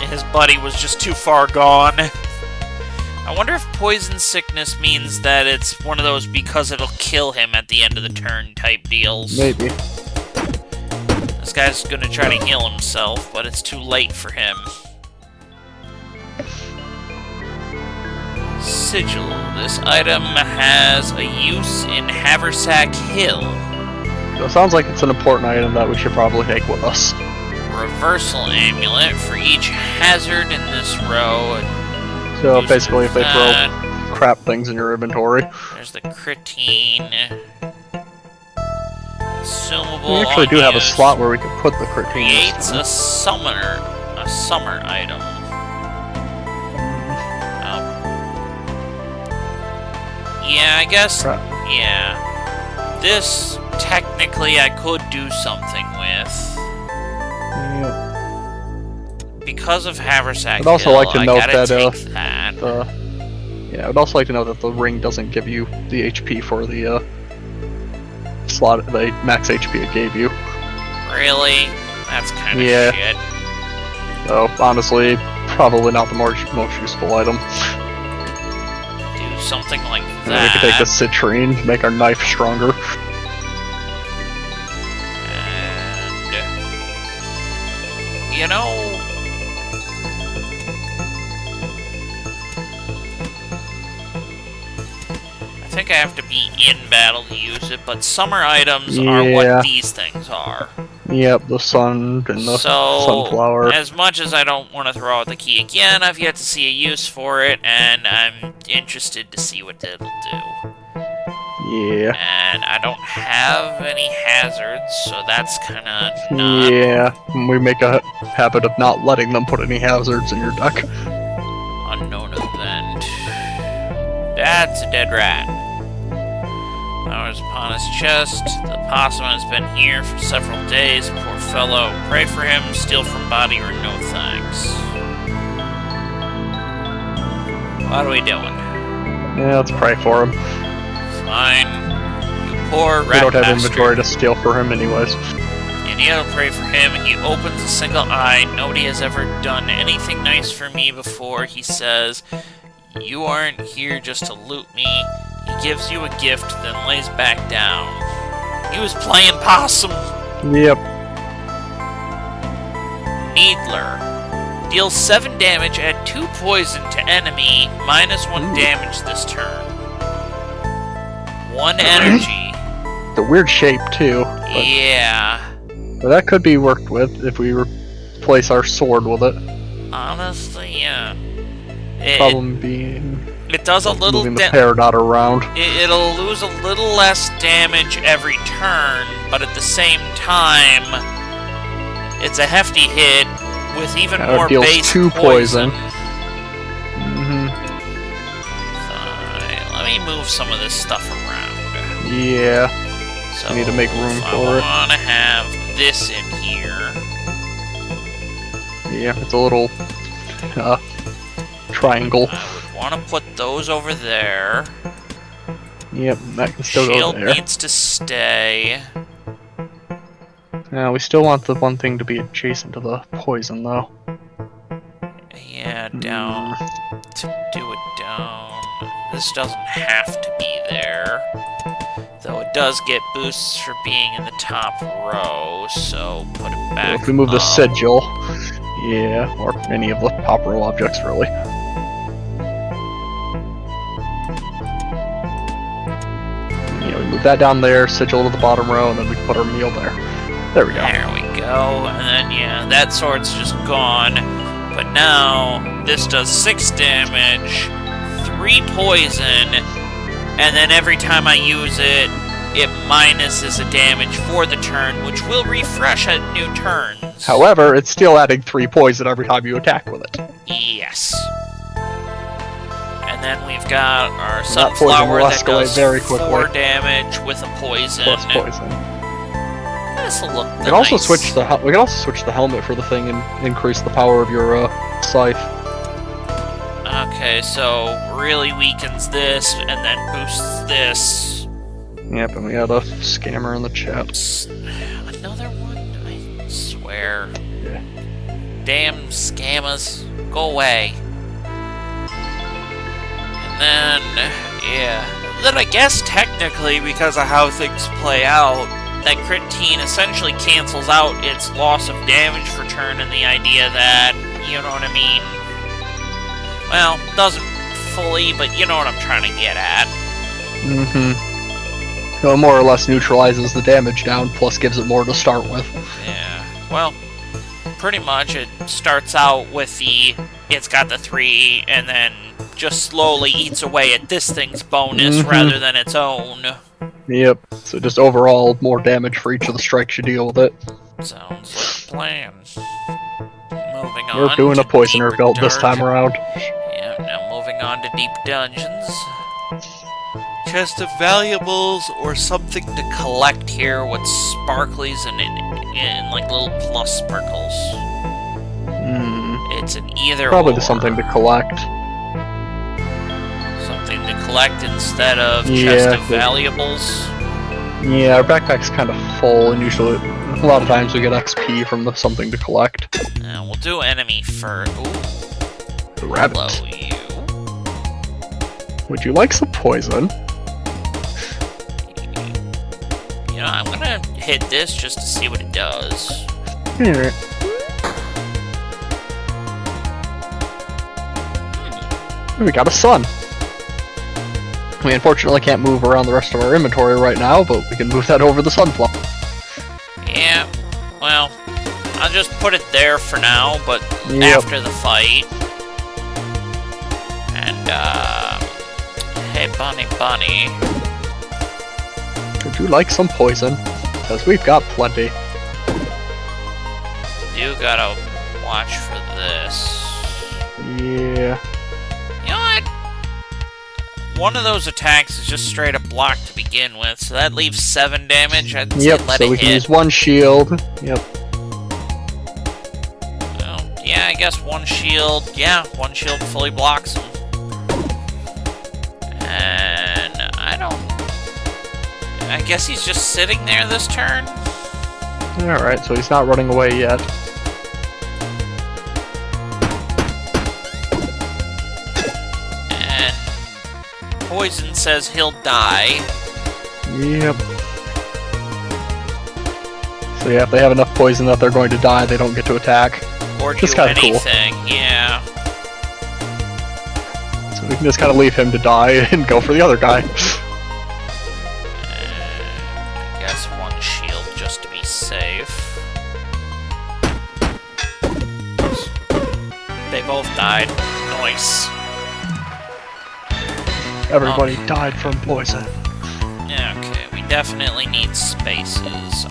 His buddy was just too far gone. I wonder if poison sickness means that it's one of those because it'll kill him at the end of the turn type deals. Maybe. This guy's gonna try to heal himself, but it's too late for him. Sigil. This item has a use in Haversack Hill. So it sounds like it's an important item that we should probably take with us. Reversal amulet for each hazard in this row. So basically if they throw crap things in your inventory. There's the Critine. Consumable. We actually do have a slot where we can put the Critine. Creates a summer item. Yeah, I guess. Crap. Yeah. This technically I could do something with. Yeah. Because of Haversack I'd also Hill, like to note that, that. I'd also like to note that the ring doesn't give you the HP for the slot, the max HP it gave you. Really? That's kind of shit. So honestly, probably not the most useful item. something like We that. could take the citrine, make our knife stronger. And you know, I think I have to be in battle to use it, but summer items are what these things are. Yep, the sun and the sunflower. As much as I don't want to throw out the key again, I've yet to see a use for it, and I'm interested to see what it'll do. Yeah. And I don't have any hazards, so that's kind of not... Yeah, we make a habit of not letting them put any hazards in your deck. Unknown event. That's a dead rat. Flowers upon his chest. The possum has been here for several days. Poor fellow. Pray for him, steal from body, or no thanks. What are we doing? Yeah, let's pray for him. Fine. You poor rat We don't have bastard. inventory to steal for him anyways. And you don't pray for him. He opens a single eye. Nobody has ever done anything nice for me before. He says, you aren't here just to loot me. He gives you a gift, then lays back down. He was playing possum. Yep. Needler. Deals 7 damage, add 2 poison to enemy, -1 damage this turn. 1 energy. The weird shape too. But, Yeah. but that could be worked with if we replace our sword with it. Honestly, yeah. Problem being It does a little moving the Peridot around. It'll lose a little less damage every turn, but at the same time, it's a hefty hit with even more deals base 2 poison. Fine. Let me move some of this stuff around. Yeah. So We need to make room for it. I want to have this in here. Yeah, it's a little triangle. I would want to put those over there. Yep, that can still go Shield there. needs to stay. We still want the one thing to be adjacent to the poison, though. Yeah, down. To do it down. This doesn't have to be there. Though it does get boosts for being in the top row, so put it back. If we move the up. sigil, yeah, or any of the top row objects, really. Yeah, we move that down there, sigil to the bottom row, and then we put our meal there. There we go. There we go. And then, yeah, that sword's just gone. But now, this does 6 damage, 3 poison, and then every time I use it, it minuses a damage for the turn, which will refresh at new turns. However, it's still adding 3 poison every time you attack with it. Yes. And then we've got our That poison sunflower will that escalate does very 4 quickly. damage with a poison. Plus poison. This'll look We can also switch the we can also switch the helmet for the thing and increase the power of your scythe. Okay, so really weakens this and then boosts this. Yep, and we had a scammer in the chat. Another one? I swear. Yeah. Damn scammers. Go away. And then, yeah. Then I guess technically, because of how things play out, that crit teen essentially cancels out its loss of damage for turn and the idea that, you know what I mean? Well, doesn't fully, but you know what I'm trying to get at. Mm-hmm. So it more or less neutralizes the damage down, plus gives it more to start with. Yeah, well, pretty much it starts out with the, it's got the 3, and then just slowly eats away at this thing's bonus rather than its own. Yep, so just overall more damage for each of the strikes you deal with it. Sounds like a plan. Moving on. We're doing to a poisoner deeper belt this dark- time around. Yeah, now moving on to deep dungeons. Chest of valuables or something to collect here with sparklies and like little plus sparkles. It's an either Probably or. something to collect. Something to collect instead of chest Yeah, of valuables. Yeah, our backpack's kind of full, and usually, a lot of times we get XP from the something to collect. We'll do enemy first. Ooh, The rabbit. hello you. Would you like some poison? You know, I'm gonna hit this just to see what it does. Here. We got a sun. We unfortunately can't move around the rest of our inventory right now, but we can move that over the sunflower. Yeah, well, I'll just put it there for now, but Yep. after the fight. And, hey, Bunny. Would you like some poison? Because we've got plenty. You gotta watch for this. Yeah. You know what? One of those attacks is just straight up block to begin with, so that leaves 7 damage. I'd say Yep, let so it we can hit. use one shield. Yep. Well, yeah, I guess one shield. Yeah, one shield fully blocks him. And I guess he's just sitting there this turn. Alright, so he's not running away yet. And Poison says he'll die. Yep. So yeah, if they have enough poison that they're going to die, they don't get to attack. Or do Just kinda cool. anything, yeah. So we can just kind of leave him to die and go for the other guy. I guess one shield just to be safe. They both died. Nice. Everybody died from poison. Yeah, okay, we definitely need spaces.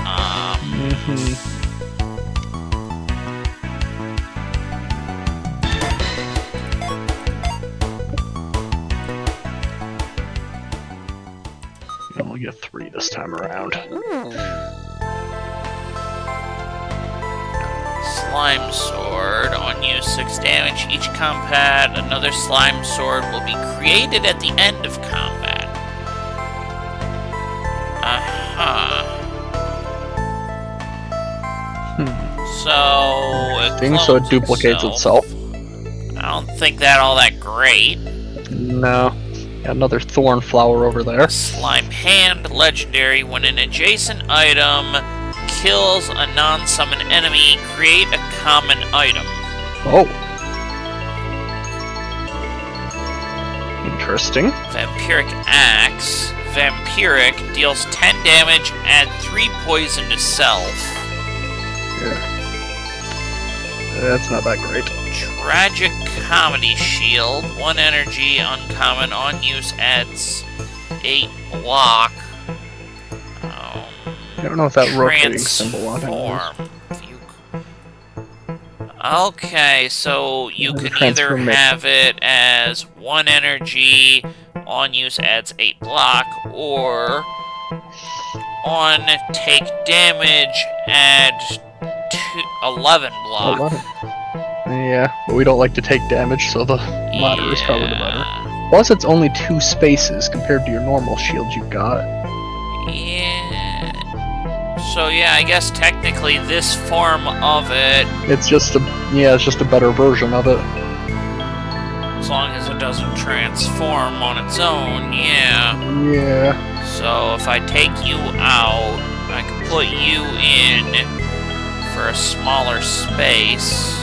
You only get 3 this time around. Slime Sword. On use 6 damage. Each combat, another Slime Sword will be created at the end of combat. So, So it duplicates itself. I don't think that all that great. No. Got another thorn flower over there. Slime Hand, legendary. When an adjacent item kills a non-summon enemy, create a common item. Oh. Interesting. Vampiric Axe. Vampiric deals 10 damage, add 3 poison to self. Yeah. That's not that great. Tragic Comedy Shield. 1 energy, uncommon, on use adds 8 block. I don't know if that rotating symbol on it is. Okay, so you can either have it as 1 energy, on use adds 8 block, or on take damage, add 11 block. 11. Yeah, but we don't like to take damage, so the latter is probably the better. Plus, it's only 2 spaces compared to your normal shield you've got. Yeah. So yeah, I guess technically this form of it, It's just a better version of it. as long as it doesn't transform on its own, yeah. Yeah. So if I take you out, I can put you in for a smaller space.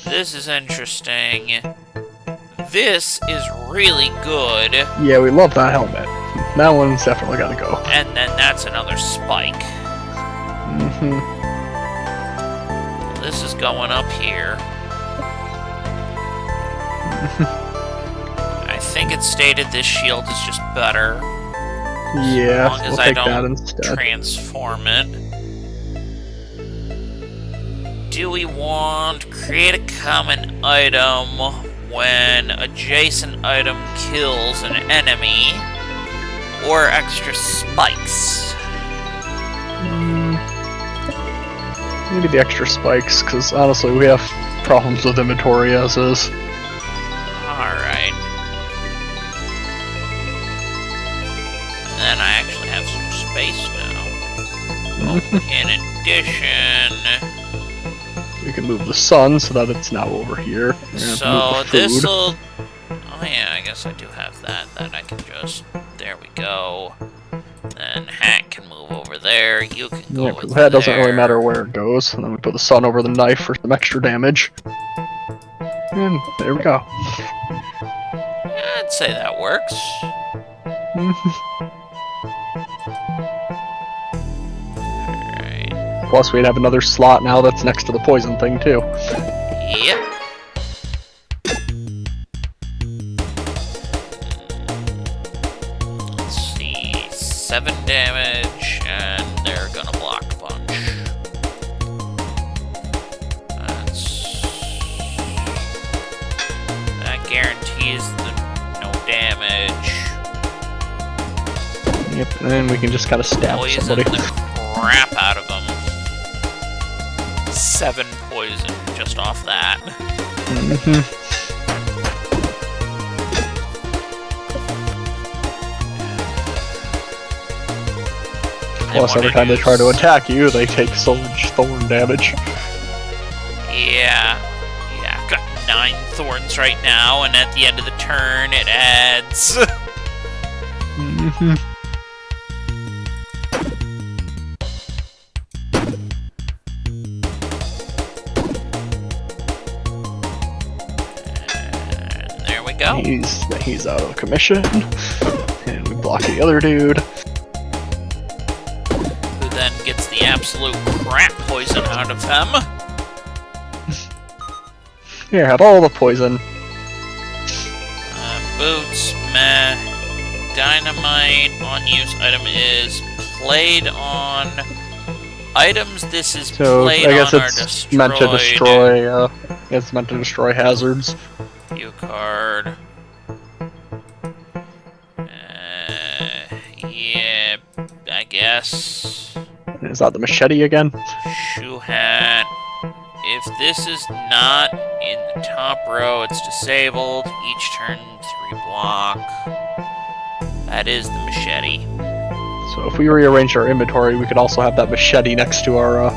This is interesting. This is really good. Yeah, we love that helmet. That one's definitely gotta go. And then that's another spike. This is going up here. I think it stated this shield is just better. Yeah, As long as we'll I take that don't instead. transform it. Do we want create a common item when adjacent item kills an enemy, or extra spikes? Maybe the extra spikes, because honestly we have problems with inventory as is. Alright. Then I actually have some space now. In addition, We can move the sun so that it's now over here. So this'll... Oh yeah, I guess I do have that. That I can just... There we go. Then Hat can move over there. You can go over that doesn't really there. matter where it goes. And then we put the sun over the knife for some extra damage. And there we go. I'd say that works. Alright. Plus, we'd have another slot now that's next to the poison thing, too. Yep. Let's see. 7 damage, and they're gonna block a bunch. That guarantees no damage. Yep, and then we can just kind of stab Poison somebody. the crap out of them. 7 poison just off that. Plus, every time they try to attack you, they take so much thorn damage. Yeah. Yeah, I've got 9 thorns right now, and at the end of the turn, it adds. And there we go. He's out of commission. And we block the other dude. Who then gets the absolute crap poison out of them. Here, have all the poison. Boots, meh. Dynamite, on-use item is played on... Items this is So, played I guess on are it's destroyed. meant to destroy, it's meant to destroy hazards. View card. Yeah, I guess. Is that the machete again? Shoe hat. If this is not in the top row, it's disabled. Each turn, 3 block. That is the machete. So if we rearrange our inventory, we could also have that machete next to our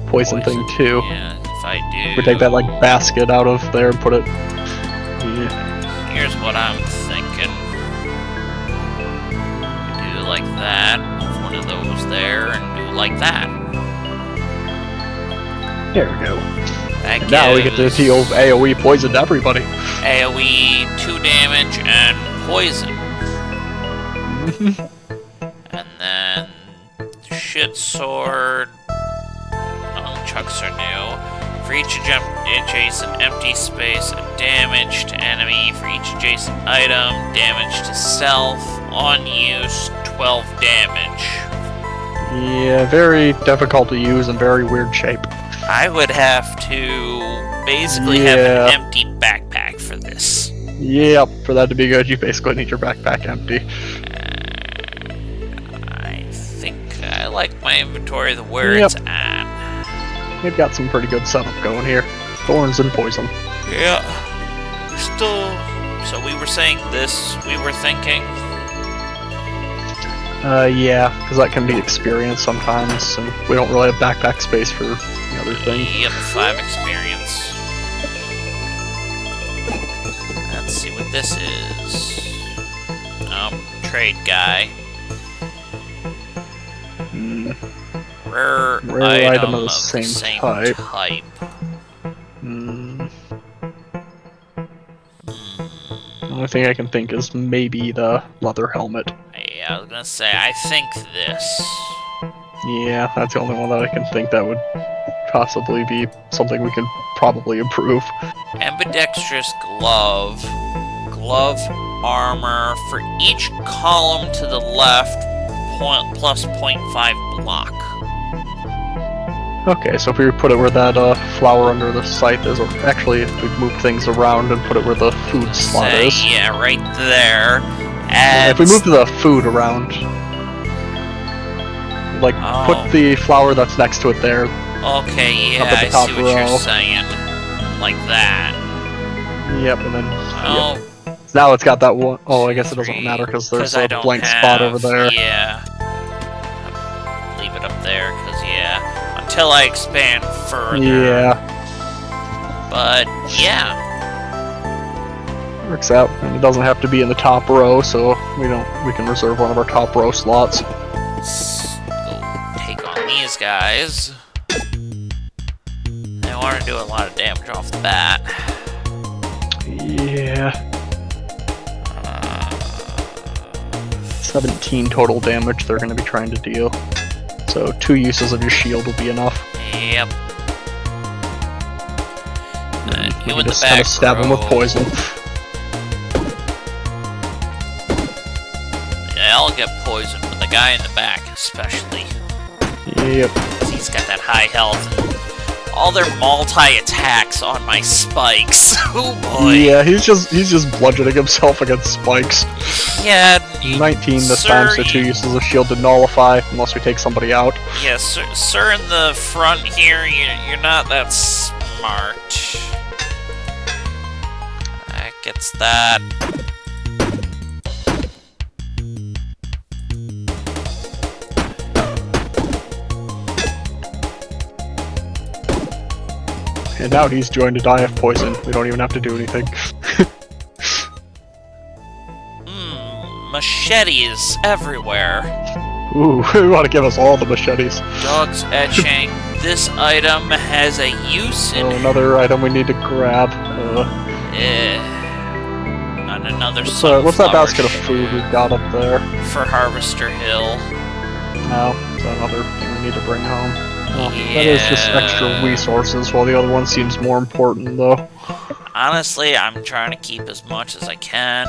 poison thing too. Yeah, if I do... We take that like basket out of there and put it. Yeah. Here's what I'm thinking. Do like that. Move one of those there, and do like that. There we go. That And now we get to gives deal AoE poison to everybody. AoE 2 damage and poison. And then shit sword. Nunchucks are new. For each adjacent empty space, damage to enemy. For each adjacent item, damage to self. On use, 12 damage. Yeah, very difficult to use and very weird shape. I would have to basically have an empty backpack for this. Yep, for that to be good, you basically need your backpack empty. I think I like my inventory the where it's at. We've got some pretty good setup going here. Thorns and poison. Yeah. Still... So we were saying this, we were thinking... Yeah, because that can be experience sometimes, and we don't really have backpack space for the other thing. Yep, 5 experience. Let's see what this is. Oh, trade guy. Rare item of the same type. The only thing I can think is maybe the leather helmet. Yeah, I was gonna say, I think this. Yeah, that's the only one that I can think that would possibly be something we can probably improve. Ambidextrous glove. Glove armor. For each column to the left, plus 0.5 block. Okay, so if we put it where that flower under the scythe is, or actually if we move things around and put it where the food slot is. Yeah, right there. If we move the food around, like put the flower that's next to it there. Okay, yeah, up at the I top see what row. you're saying. Like that. Yep, and then Oh, yep. Now it's got that one. Oh, I guess it doesn't matter because there's a blank spot over there. Yeah. Leave it up there, because, yeah. Until I expand further. Yeah. But yeah, Works out, and it doesn't have to be in the top row, so we can reserve one of our top row slots. let's go take on these guys. They want to do a lot of damage off the bat. Yeah. 17 total damage they're going to be trying to deal. So 2 uses of your shield will be enough. Yep. And We you can in the just kind back of stab them with row. poison. Yeah, I'll get poisoned, but the guy in the back especially. Yep. 'Cause he's got that high health. And all their multi-attacks on my spikes. Oh boy. Yeah, he's just bludgeoning himself against spikes. Yeah. 19 this Sir, time, so 2 uses of shield to nullify unless we take somebody out. Yeah, sir in the front here, you're not that smart. That gets that. And now he's joined to die of poison. We don't even have to do anything. Machetes everywhere. Ooh, we want to give us all the machetes. Dog's etching. This item has a use in... Oh, another item we need to grab. On another What's that sunflower basket of food we've got up there? for Harvester Hill. No, it's another thing we need to bring home. Well, that is just extra resources, while the other one seems more important, though. Honestly, I'm trying to keep as much as I can.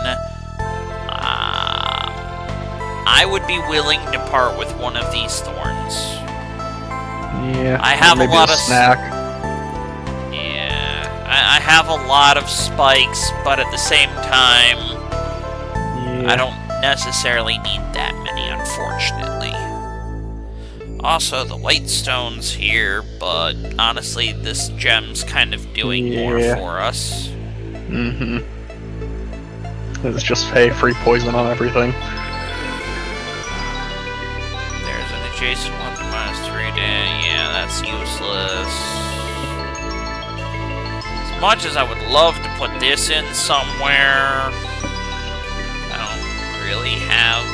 I would be willing to part with one of these thorns. Yeah, I have maybe a lot a of snack. Yeah, I have a lot of spikes, but at the same time, Yeah. I don't necessarily need that many, unfortunately. Also, the white stone's here, but honestly, this gem's kind of doing more Yeah. for us. Mm-hmm. It's just, hey, free poison on everything. There's an adjacent weapon -3 damage. Yeah, that's useless. As much as I would love to put this in somewhere, I don't really have...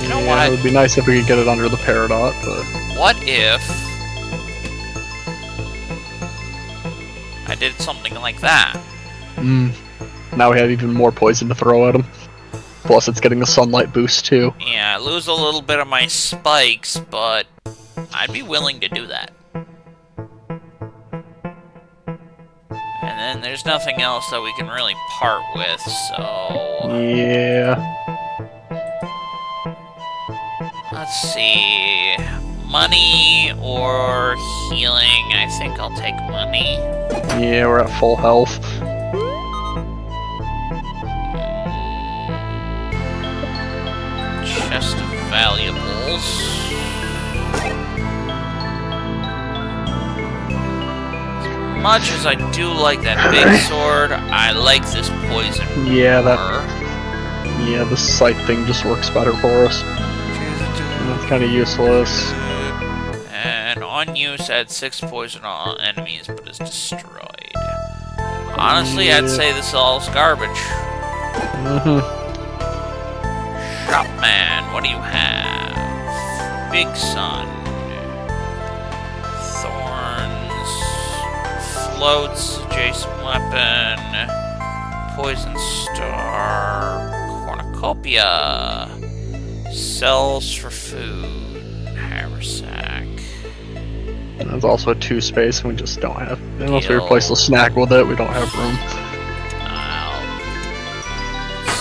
You know what? It would be nice if we could get it under the Peridot, but... What if I did something like that? Now we have even more poison to throw at him. Plus it's getting a sunlight boost, too. Yeah, I lose a little bit of my spikes, but I'd be willing to do that. And then there's nothing else that we can really part with, so... Yeah. Let's see... Money or healing? I think I'll take money. Yeah, we're at full health. Chest of valuables. As much as I do like that big sword, I like this poison Yeah, more. Yeah, the sight thing just works better for us. It's kind of useless. And on use, add 6 poison on all enemies, but is destroyed. Honestly, I'd say this all is garbage. Shopman, what do you have? Big Sun. Thorns. Floats, adjacent weapon. Poison Star. Cornucopia. Cells for food. Haversack. There's also a 2 space, and we just don't have. Unless we Deal. replace the snack with it, we don't have room. I'll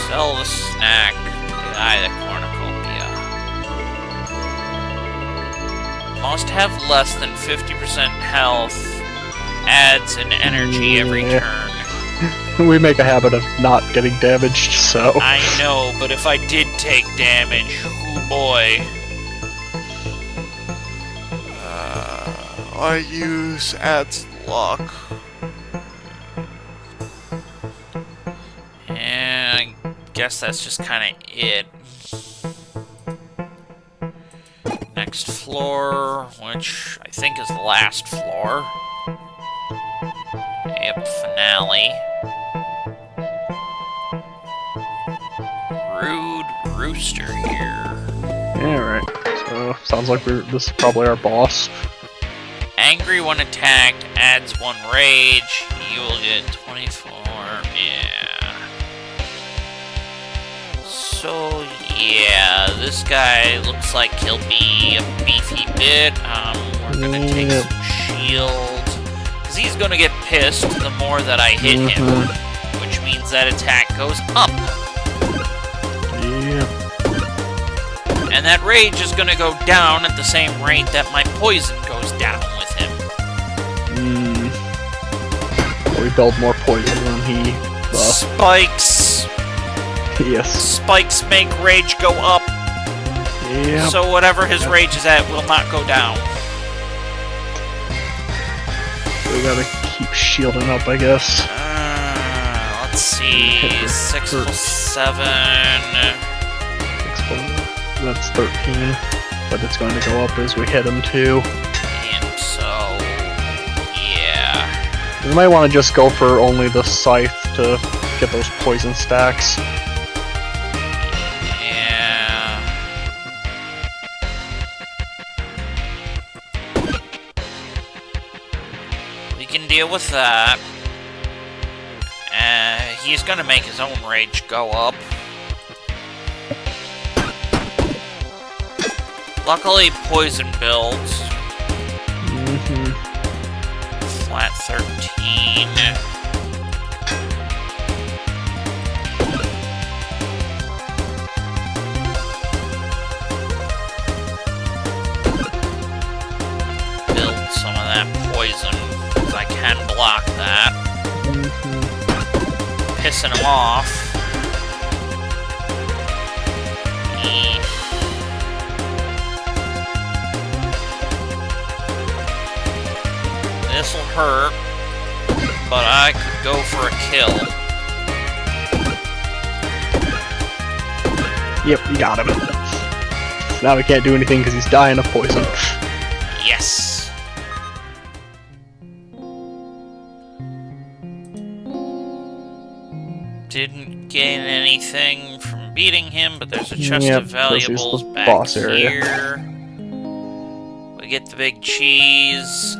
sell the snack. Buy the cornucopia. Must have less than 50% health. Adds an energy every Yeah. turn. We make a habit of not getting damaged, so. I know, but if I did take damage, oh boy. I use adds luck. And I guess that's just kind of it. Next floor, which I think is the last floor. Yep, finale. Rude Rooster here. Alright, so sounds like this is probably our boss. Angry when attacked, adds 1 rage. You will get 24, yeah. So, yeah, this guy looks like he'll be a beefy bit. We're gonna take some shields. Because he's gonna get pissed the more that I hit him. Which means that attack goes up. Yeah. And that rage is gonna go down at the same rate that my poison goes down with him. We build more poison than he. Spikes! Yes. Spikes make rage go up. Yeah. So whatever his rage is at will not go down. We gotta keep shielding up, I guess. Let's see. 6 plus 7. That's 13. But it's going to go up as we hit him too. And so, yeah. We might want to just go for only the scythe to get those poison stacks. Yeah. We can deal with that. He's gonna make his own rage go up. Luckily, poison builds. Flat 13. Build some of that poison, because I can block that. Pissing him off. This'll hurt, but I could go for a kill. Yep, you got him. Now we can't do anything because he's dying of poison. Yes. Didn't gain anything from beating him, but there's a chest of valuables back boss here. Area. We get the big cheese.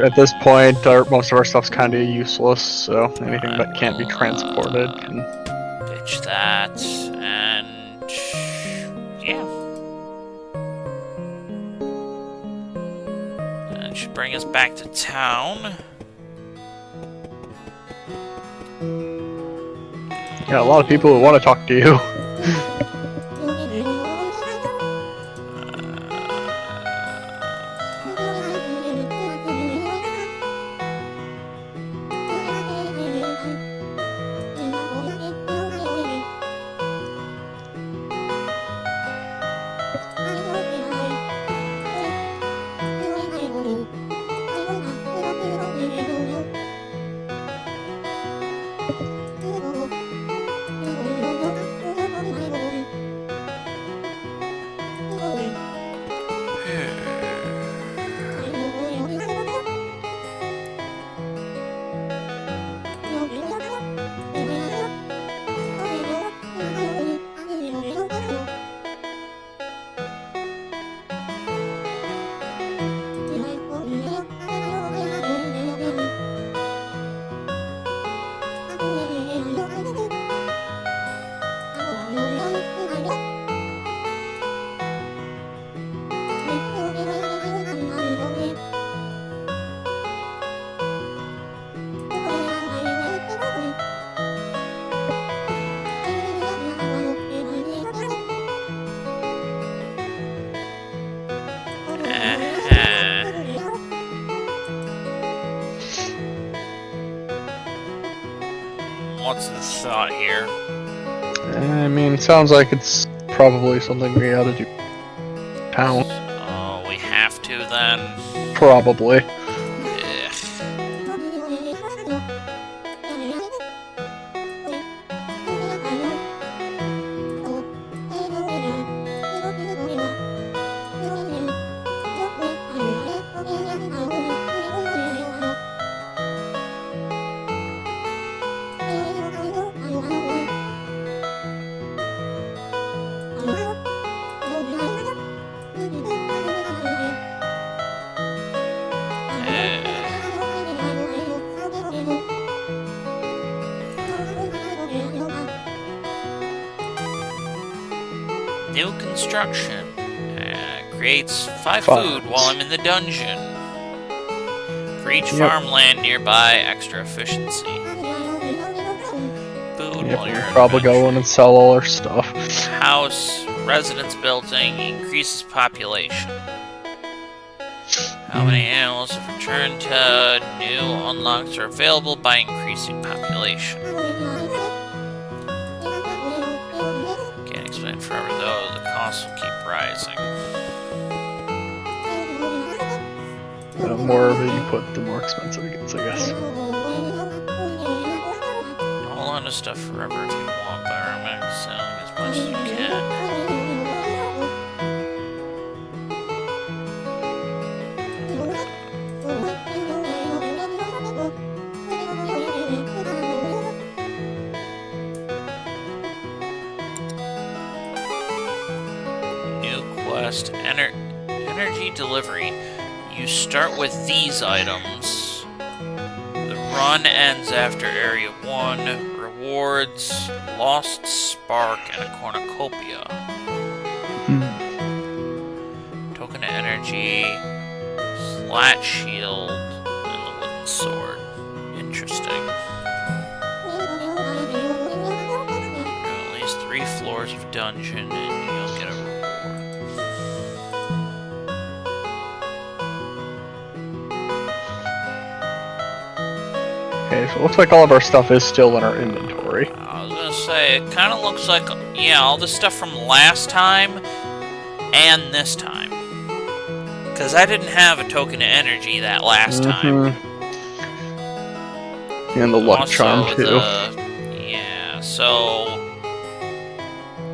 At this point, most of our stuff's kind of useless, so anything that can't be transported can... Ditch that, and... yeah. That should bring us back to town. Yeah, a lot of people who want to talk to you. What's the thought here? I mean, sounds like it's probably something we ought to do. Town. Oh, we have to then? Probably. Ugh. New construction. Creates 5 Farms. food while I'm in the dungeon. For each farmland nearby, extra efficiency. Food while you're probably go in and sell all our stuff. House, residence building, increases population. How many animals have returned to new unlocks are available by increasing population. Can't explain forever though, the costs will keep rising. The more of it you put, the more expensive it gets, I guess. A whole lot of stuff forever if you want, but remember selling as much as you can. New quest, energy delivery. You start with these items. The run ends after Area 1. Rewards, Lost Spark, and a Cornucopia. Token of Energy, Slat Shield, and the Wooden Sword. Interesting. At least 3 floors of dungeon, and you'll get a reward. Okay, so it looks like all of our stuff is still in our inventory. I was gonna say, it kind of looks like, yeah, all the stuff from last time and this time. Because I didn't have a token of energy that last time. And the luck Also, charm, too. Yeah, so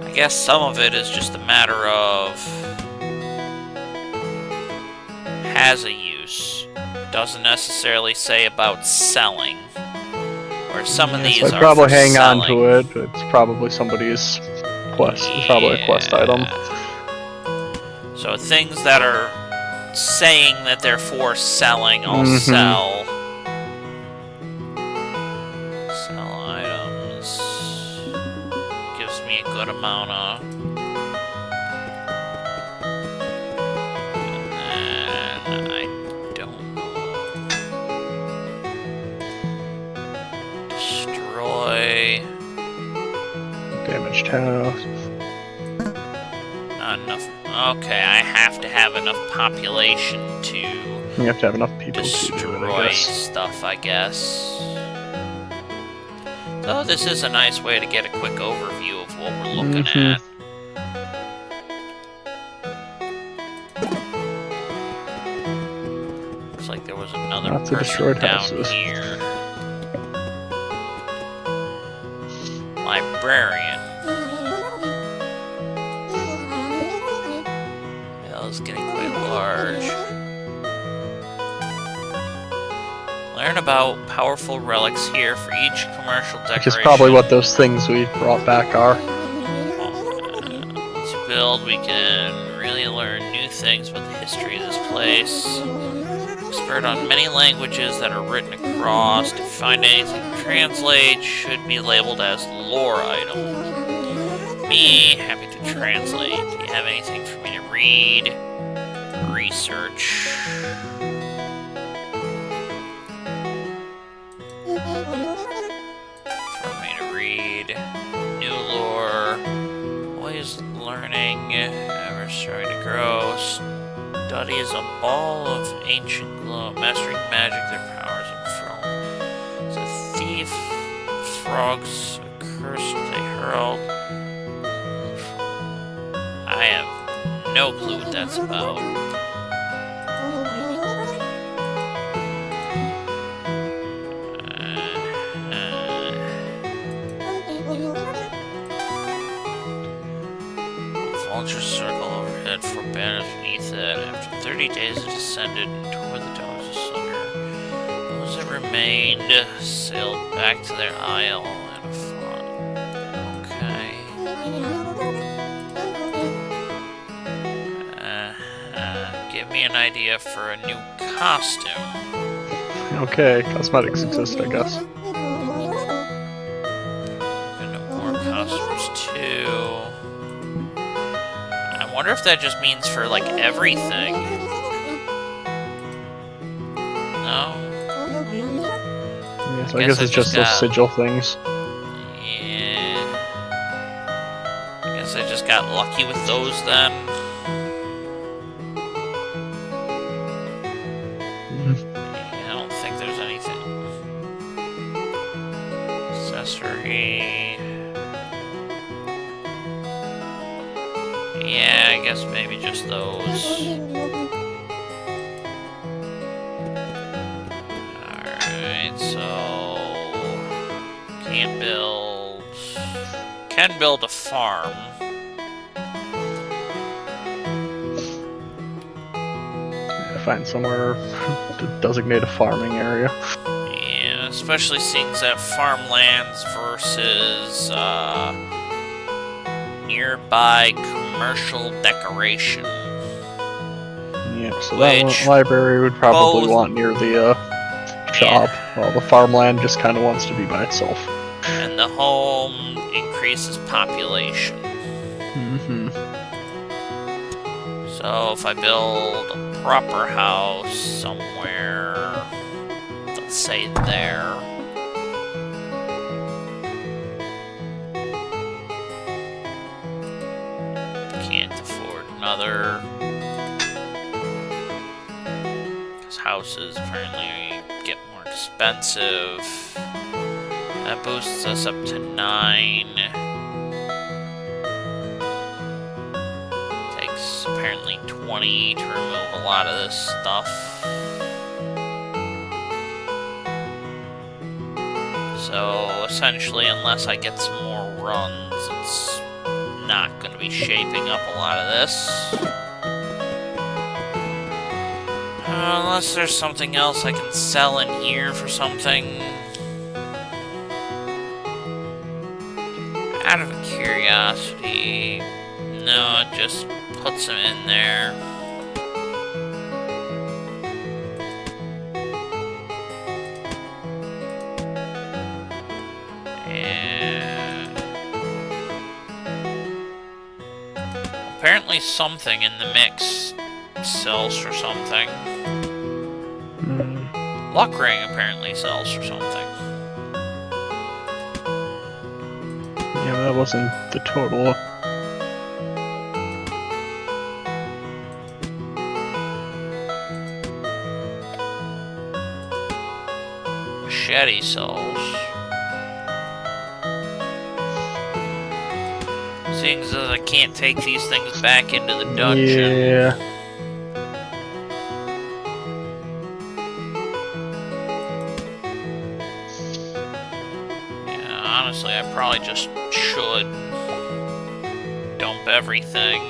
I guess some of it is just a matter of has a use. Doesn't necessarily say about selling. Or some of these so I'd are probably for hang selling. on to it. It's probably somebody's quest. It's probably a quest item. So things that are saying that they're for selling, I'll sell. Sell items. Gives me a good amount of... And I don't know. Destroy. Damaged house. Not enough. Okay, I have to have enough population to You have to have enough people to do it, I destroy guess. stuff, I guess. Though this is a nice way to get a quick overview of what we're looking at. Looks like there was another Lots of person destroyed down houses. here. Librarian. It's getting quite large. Learn about powerful relics here for each commercial decoration. Which is probably what those things we brought back are. Once you build, we can really learn new things about the history of this place. Expert on many languages that are written across. To find anything to translate, should be labeled as lore item. Me, happy to translate. Do you have anything for me to read? Research. For me to read. New lore. Always learning. Ever starting to grow. Study is a ball of ancient glow. Mastering magic, their powers unfurled. It's a thief. Frogs. A curse they hurled. I have no clue what that's about. Vulture circle overhead, 4 banners beneath it. After 30 days, it descended and tore the dogs asunder. Those that remained sailed back to their isle and fought. Okay. Give me an idea for a new costume. Okay, cosmetics exist, I guess. And more costumes too. wonder if that just means for, like, everything. No? Yeah, so I guess it's just those sigil things. Yeah. I guess I just got lucky with those then. I don't think there's anything. Accessory. Yeah, I guess maybe just those. Alright, so... Can't build... Can build a farm. Find somewhere to designate a farming area. Yeah, especially seeing that farmlands versus nearby commercial decoration. Yeah, so that library would probably want near the shop, while the farmland just kind of wants to be by itself. And the home increases population. So if I build a proper house somewhere, let's say there. Can't afford another. Because houses apparently get more expensive. That boosts us up to 9. Apparently 20 to remove a lot of this stuff. So essentially, unless I get some more runs, it's not going to be shaping up a lot of this. Unless there's something else I can sell in here for something. Out of curiosity, no, it just puts them in there. And apparently something in the mix sells for something. Luck ring apparently sells for something. Yeah, that wasn't the total. Machete sells. Seeing as I can't take these things back into the dungeon. Yeah. Yeah, honestly, I probably just should dump everything.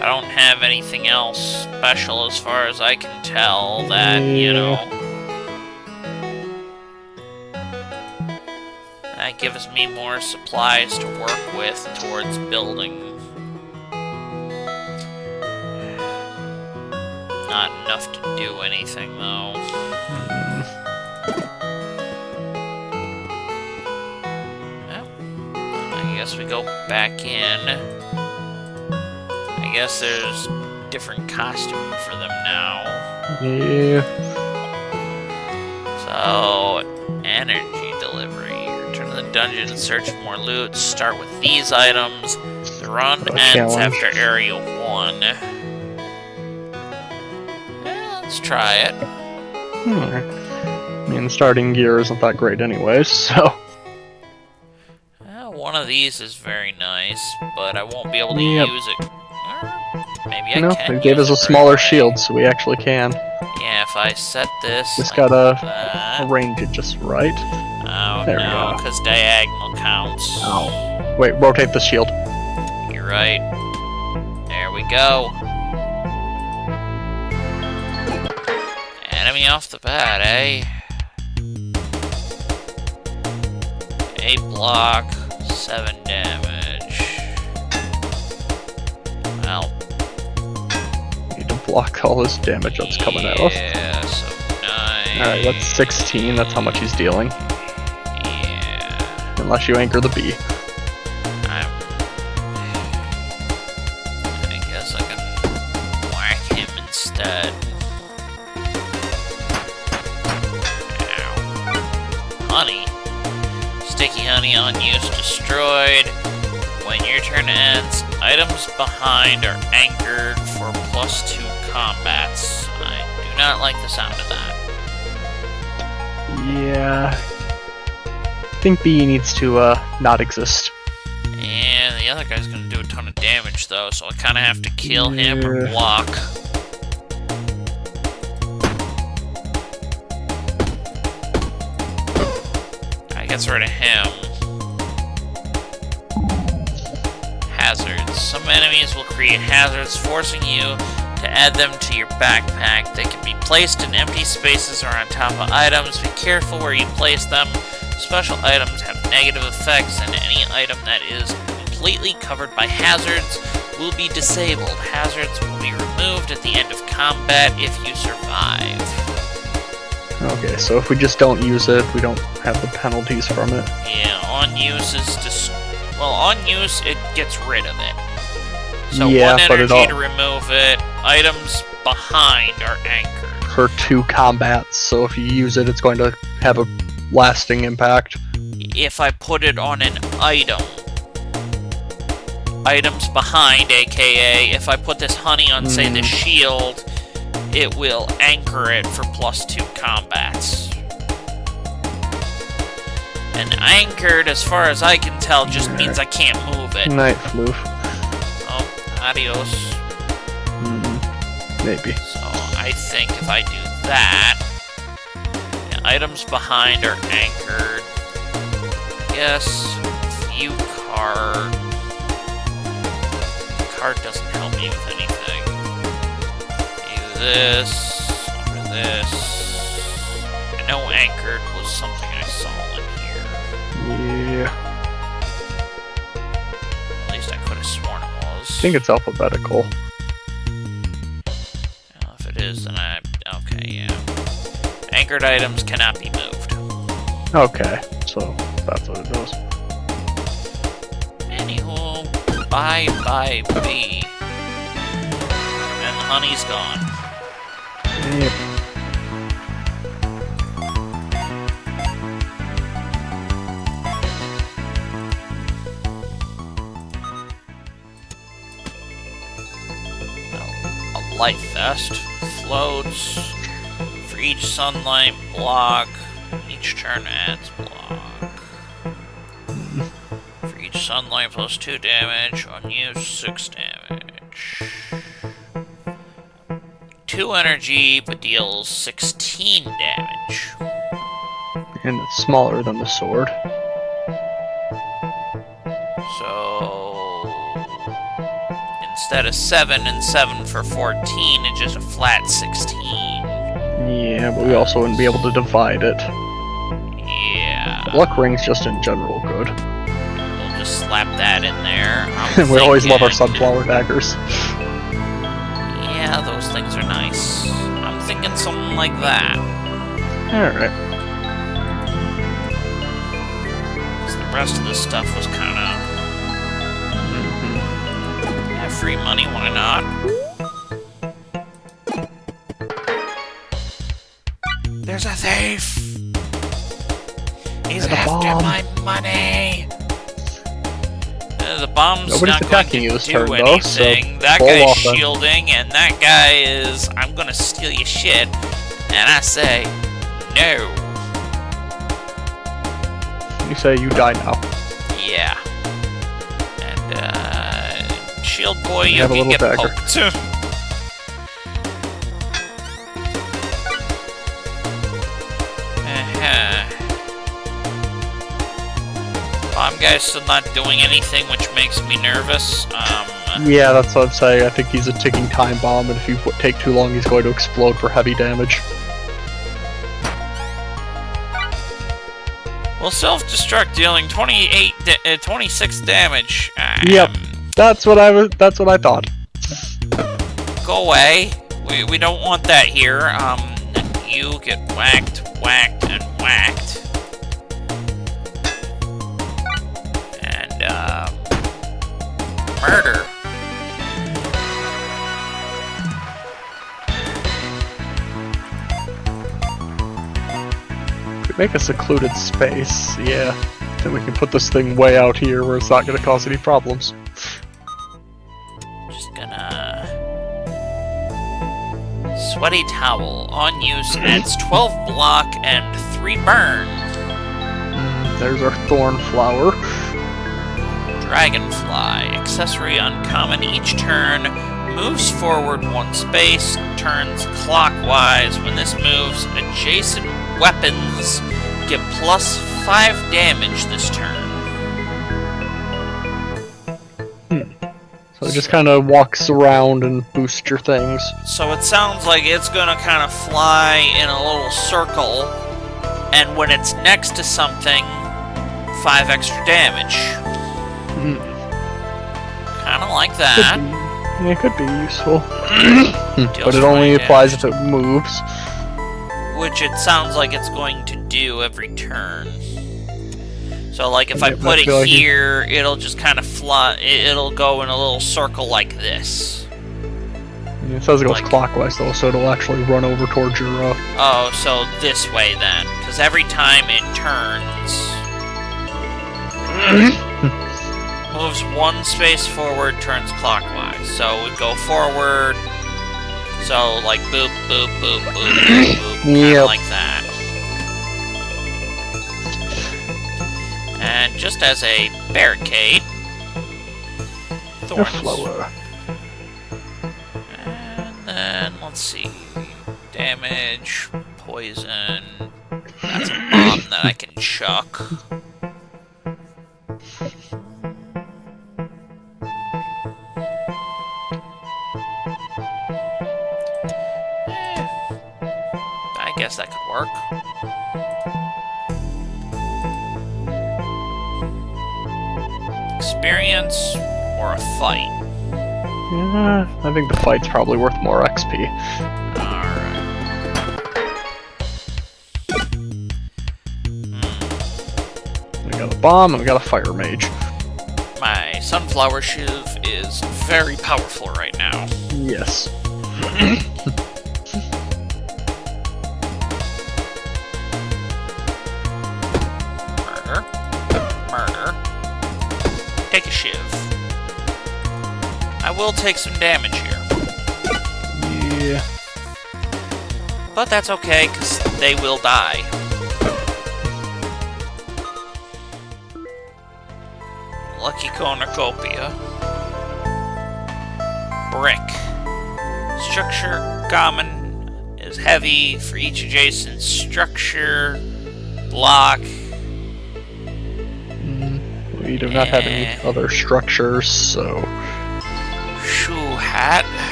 I don't have anything else special as far as I can tell that, you know... That gives me more supplies to work with towards building. Not enough to do anything, though. Well, I guess we go back in. I guess there's different costume for them now. Yeah. So, energy delivery. Return to the dungeon and search for more loot. Start with these items. The run ends after Area 1. Let's try it. Alright. I mean, the starting gear isn't that great anyways, so... One of these is very nice, but I won't be able to use it. Maybe I can. It gave us a smaller shield, so we actually can. Yeah, if I set this... Just gotta arrange it just right. Oh, there no, because diagonal counts. Oh. Wait, rotate the shield. You're right. There we go. Enemy off the bat, eh? 8 block, 7 damage. Well. Need to block all this damage that's coming at us. Yeah, so 9. Alright, that's 16, that's how much he's dealing. Yeah. Unless you anchor the B. I Sticky honey on use destroyed. When your turn ends, items behind are anchored for +2 combats. I do not like the sound of that. Yeah. I think B needs to not exist. And the other guy's gonna do a ton of damage though, so I kinda have to kill him or Yeah. block. I gets rid of him. Hazards. Some enemies will create hazards, forcing you to add them to your backpack. They can be placed in empty spaces or on top of items. Be careful where you place them. Special items have negative effects, and any item that is completely covered by hazards will be disabled. Hazards will be removed at the end of combat if you survive. Okay, so if we just don't use it, we don't have the penalties from it. Yeah, on use is on use it gets rid of it. So Yeah, one but it energy all- to remove it. Items behind are anchored. For 2 combats, so if you use it, it's going to have a lasting impact. If I put it on an item, items behind, aka if I put this honey on, say, the shield, it will anchor it for +2 combats. And anchored, as far as I can tell, just means I can't move it. Night floof. Oh, adios. Maybe. So I think if I do that, yeah, items behind are anchored. Yes, view card. The card doesn't help me with anything. View this, or this. I know anchored was something I saw in here. Yeah. At least I could have sworn it was. I think it's alphabetical. If it is, then okay, yeah. Anchored items cannot be moved. Okay, so that's what it does. Anywho, bye B. And the honey's gone. Yep. A light vest floats for each sunlight block. Each turn adds block. For each sunlight plus 2 damage, on use 6 damage. 2 energy, but deals 16 damage. And it's smaller than the sword. So instead of 7 and 7 for 14, it's just a flat 16. Yeah, but we also wouldn't be able to divide it. Yeah. Luck ring's just in general good. We'll just slap that in there. We always love our thinking- sunflower daggers. Yeah, those things are nice. I'm thinking something like that. Alright. 'Cause the rest of this stuff was kind of... Yeah, free money, why not? There's a thief! He's And a after bomb. my money! The bomb's Nobody's not going attacking to you this do turn, though, so anything. That pull guy's off then. shielding, and that guy is, I'm gonna steal your shit. And I say, no. You say you die now. Yeah. And, shield boy, You you have a can little get dagger. poked. Bomb guy's still not doing anything, which makes me nervous. Yeah, that's what I'm saying. I think he's a ticking time bomb, and if you take too long, he's going to explode for heavy damage. Well, self-destruct dealing 26 damage. Yep. That's what I thought. Go away. We don't want that here. You get whacked, whacked, and whacked. And, murder. Could make a secluded space, yeah. Then we can put this thing way out here where it's not going to cause any problems. Just gonna... Sweaty Towel. On use adds 12 block and 3 burn. There's our Thorn Flower. Dragonfly. Accessory uncommon each turn. Moves forward 1 space. Turns clockwise. When this moves, adjacent weapons get plus 5 damage this turn. So it just kind of walks around and boosts your things. So it sounds like it's gonna kind of fly in a little circle, and when it's next to something, 5 extra damage. Kinda like that. It could be useful. But it only applies if it moves. Which it sounds like it's going to do every turn. So, like, if I put it here, it'll just kind of fly. It'll go in a little circle like this. It says it goes clockwise, though, so it'll actually run over towards your... Oh, so this way, then. Because every time it turns... moves 1 space forward, turns clockwise. So, it would go forward... So, like, boop, boop, boop, boop, boop, boop. Kinda like that. And just as a barricade, Thorns. Flower. And then, let's see, damage, poison, that's a bomb that I can chuck. I guess that could work. Experience or a fight? Yeah, I think the fight's probably worth more XP. Alright. We got a bomb and we got a fire mage. My sunflower shiv is very powerful right now. Yes. Murder. Murder. Take a shiv. I will take some damage here. Yeah. But that's okay, because they will die. Lucky Cornucopia. Brick. Structure common is heavy for each adjacent structure. Block. We do not have any other structures, so... Shoe hat.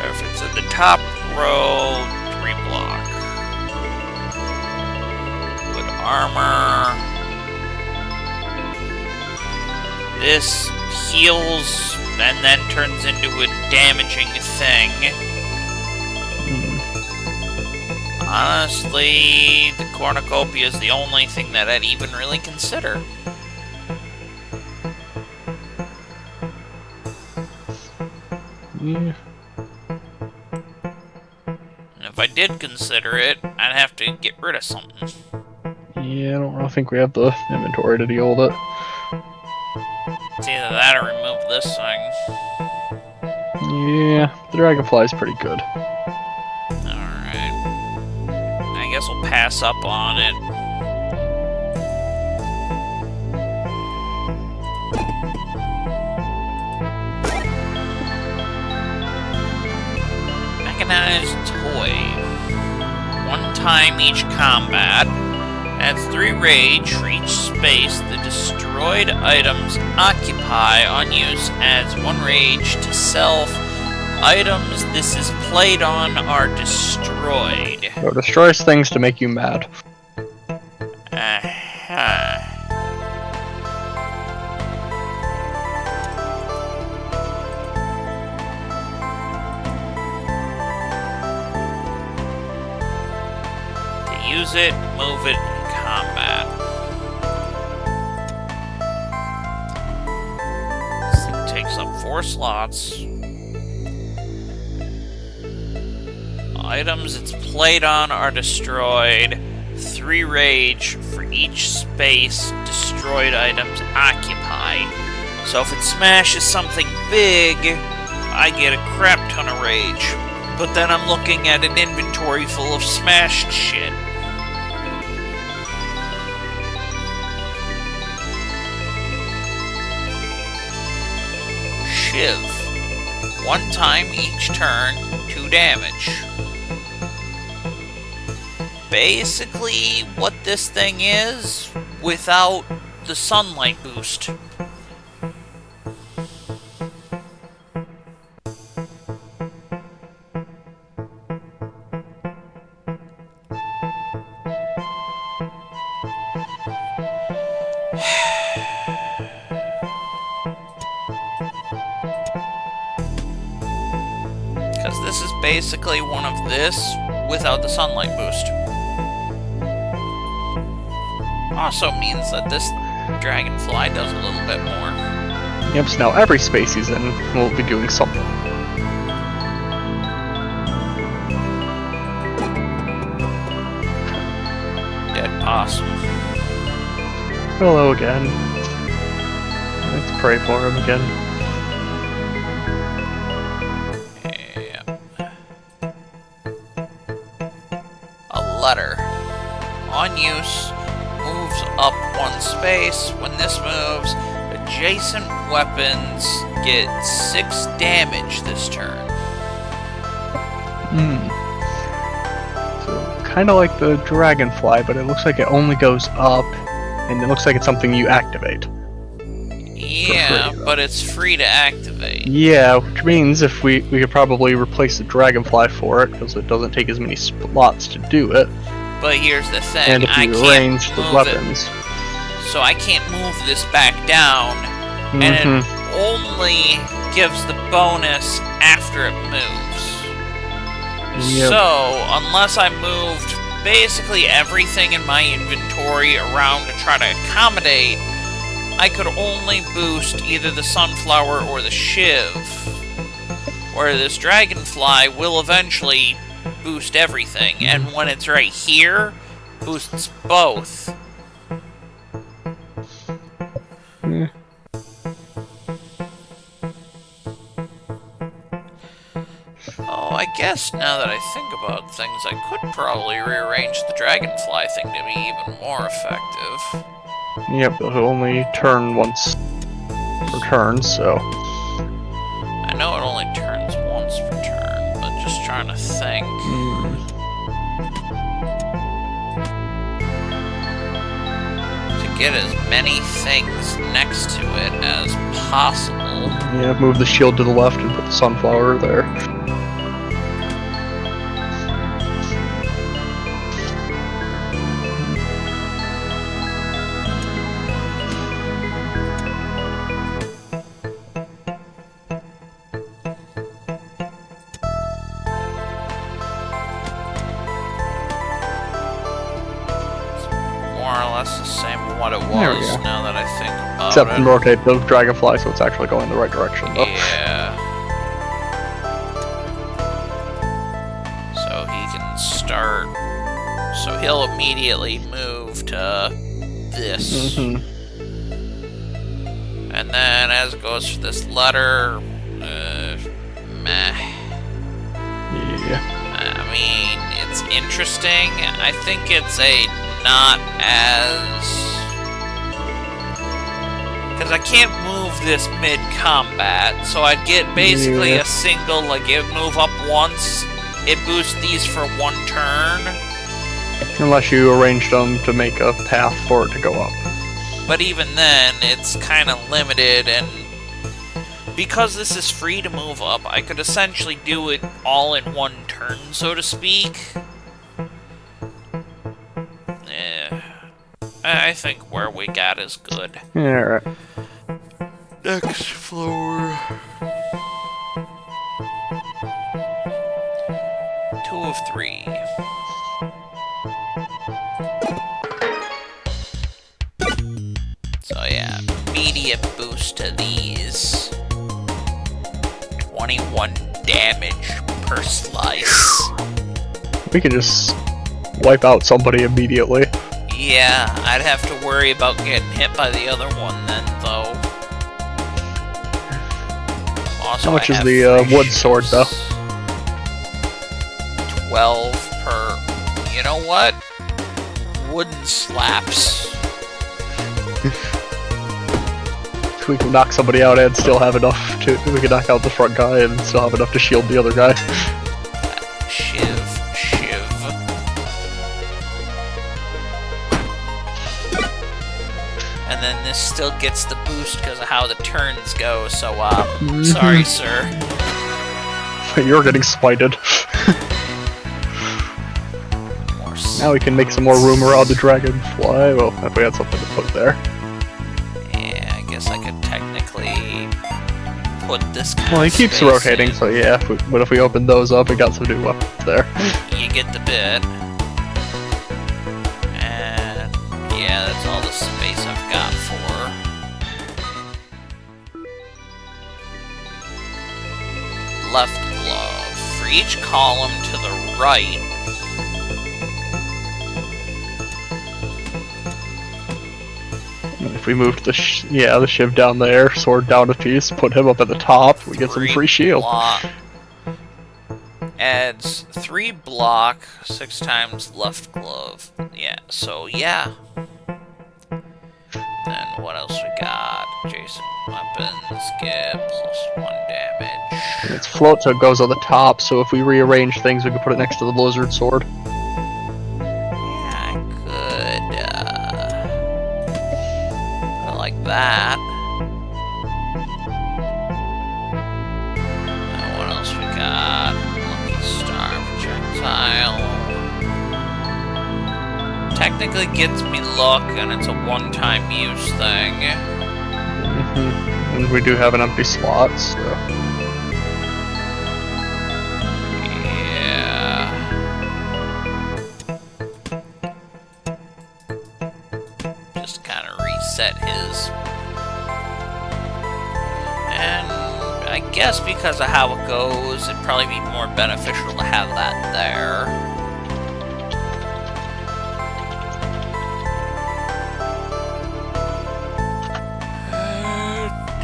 If it's in the top row, 3 block. Wood armor. This heals and then turns into a damaging thing. Honestly, the cornucopia is the only thing that I'd even really consider. Yeah. And if I did consider it, I'd have to get rid of something. Yeah, I don't really think we have the inventory to deal with it. It's either that or remove this thing. Yeah, the dragonfly's pretty good. Alright. I guess we'll pass up on it. Mechanized toy. 1 time each combat. Adds 3 rage for each space the destroyed items occupy. On use adds 1 rage to self. Items this is played on are destroyed. So it destroys things to make you mad. To use it, move it in combat. This thing takes up 4 slots. Items it's played on are destroyed. 3 3 rage for each space destroyed items occupy. So if it smashes something big, I get a crap ton of rage. But then I'm looking at an inventory full of smashed shit. Shiv. 1 time each turn, 2 damage. Basically what this thing is without the sunlight boost. Because this is basically one of this without the sunlight boost. Also means that this dragonfly does a little bit more. Yep, so now every space he's in will be doing something. Dead possum. Hello again. Let's pray for him again. A letter. On use, moves up 1 space. When this moves, adjacent weapons get 6 damage this turn. So, kind of like the dragonfly, but it looks like it only goes up, and it looks like it's something you activate. Yeah, but it's free to activate. Yeah, which means if we could probably replace the dragonfly for it, because it doesn't take as many slots to do it. But here's the thing, And if I you can't arrange the move weapons. So I can't move this back down, and it only gives the bonus after it moves. Yep. So, unless I moved basically everything in my inventory around to try to accommodate, I could only boost either the sunflower or the shiv. Where this dragonfly will eventually boost everything, and when it's right here, boosts both. Yeah. Oh, I guess now that I think about things, I could probably rearrange the dragonfly thing to be even more effective. Yep, it'll only turn once per turn, so... I know it only turns once per turn, but just trying to think. To get as many things next to it as possible. Yeah, move the shield to the left and put the sunflower there. More or less the same as what it There we was, go. now that I think about Except it. for rotate the dragonfly, so it's actually going in the right direction, though. Yeah. So he can start... So he'll immediately move to this. And then as it goes for this letter... meh. Yeah. I mean, it's interesting. I think it's a not as... Because I can't move this mid-combat, so I'd get basically a single, like, it move up once, it boosts these for 1 turn. Unless you arrange them to make a path for it to go up. But even then, it's kind of limited, and because this is free to move up, I could essentially do it all in 1 turn, so to speak. I think where we got is good. Yeah, alright. Next floor. 2 of 3. So yeah, immediate boost to these. 21 damage per slice. We can just wipe out somebody immediately. Yeah, I'd have to worry about getting hit by the other one then, though. Also, How much I is have the free wood sword, though? 12 per... You know what? Wooden slaps. We can knock somebody out and still have enough to... We can knock out the front guy and still have enough to shield the other guy. Shiv. And then this still gets the boost because of how the turns go, so, sorry, sir. You're getting spited. Now we can make some more room around the dragonfly. Well, if we had something to put there. Yeah, I guess I could technically put this kind Well, he of keeps space rotating, in. so yeah, but if we open those up, we got some new weapons there. You get the bit. And yeah, that's all the space I've got for. Left glove. For each column to the right, If we moved the shiv down there, sword down a piece, put him up at the top, we get some free shield. Adds 3 block, 6 times left glove. Yeah, so yeah. Then what else we got? Adjacent weapons get +1 damage. And its float, so it goes on the top, so if we rearrange things, we can put it next to the lizard sword. Yeah, I could, put it like that. What else we got? Lucky Star projectile. Technically gets me luck, and it's a one-time use thing. And we do have an empty slot, so... Yeah. Just kind of reset his. And I guess because of how it goes, it'd probably be more beneficial to have that there.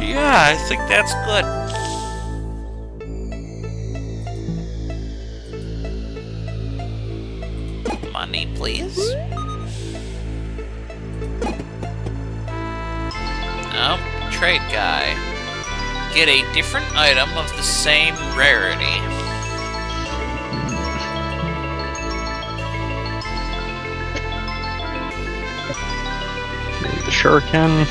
Yeah, I think that's good. Money, please. Oh, trade guy. Get a different item of the same rarity. Maybe the shuriken.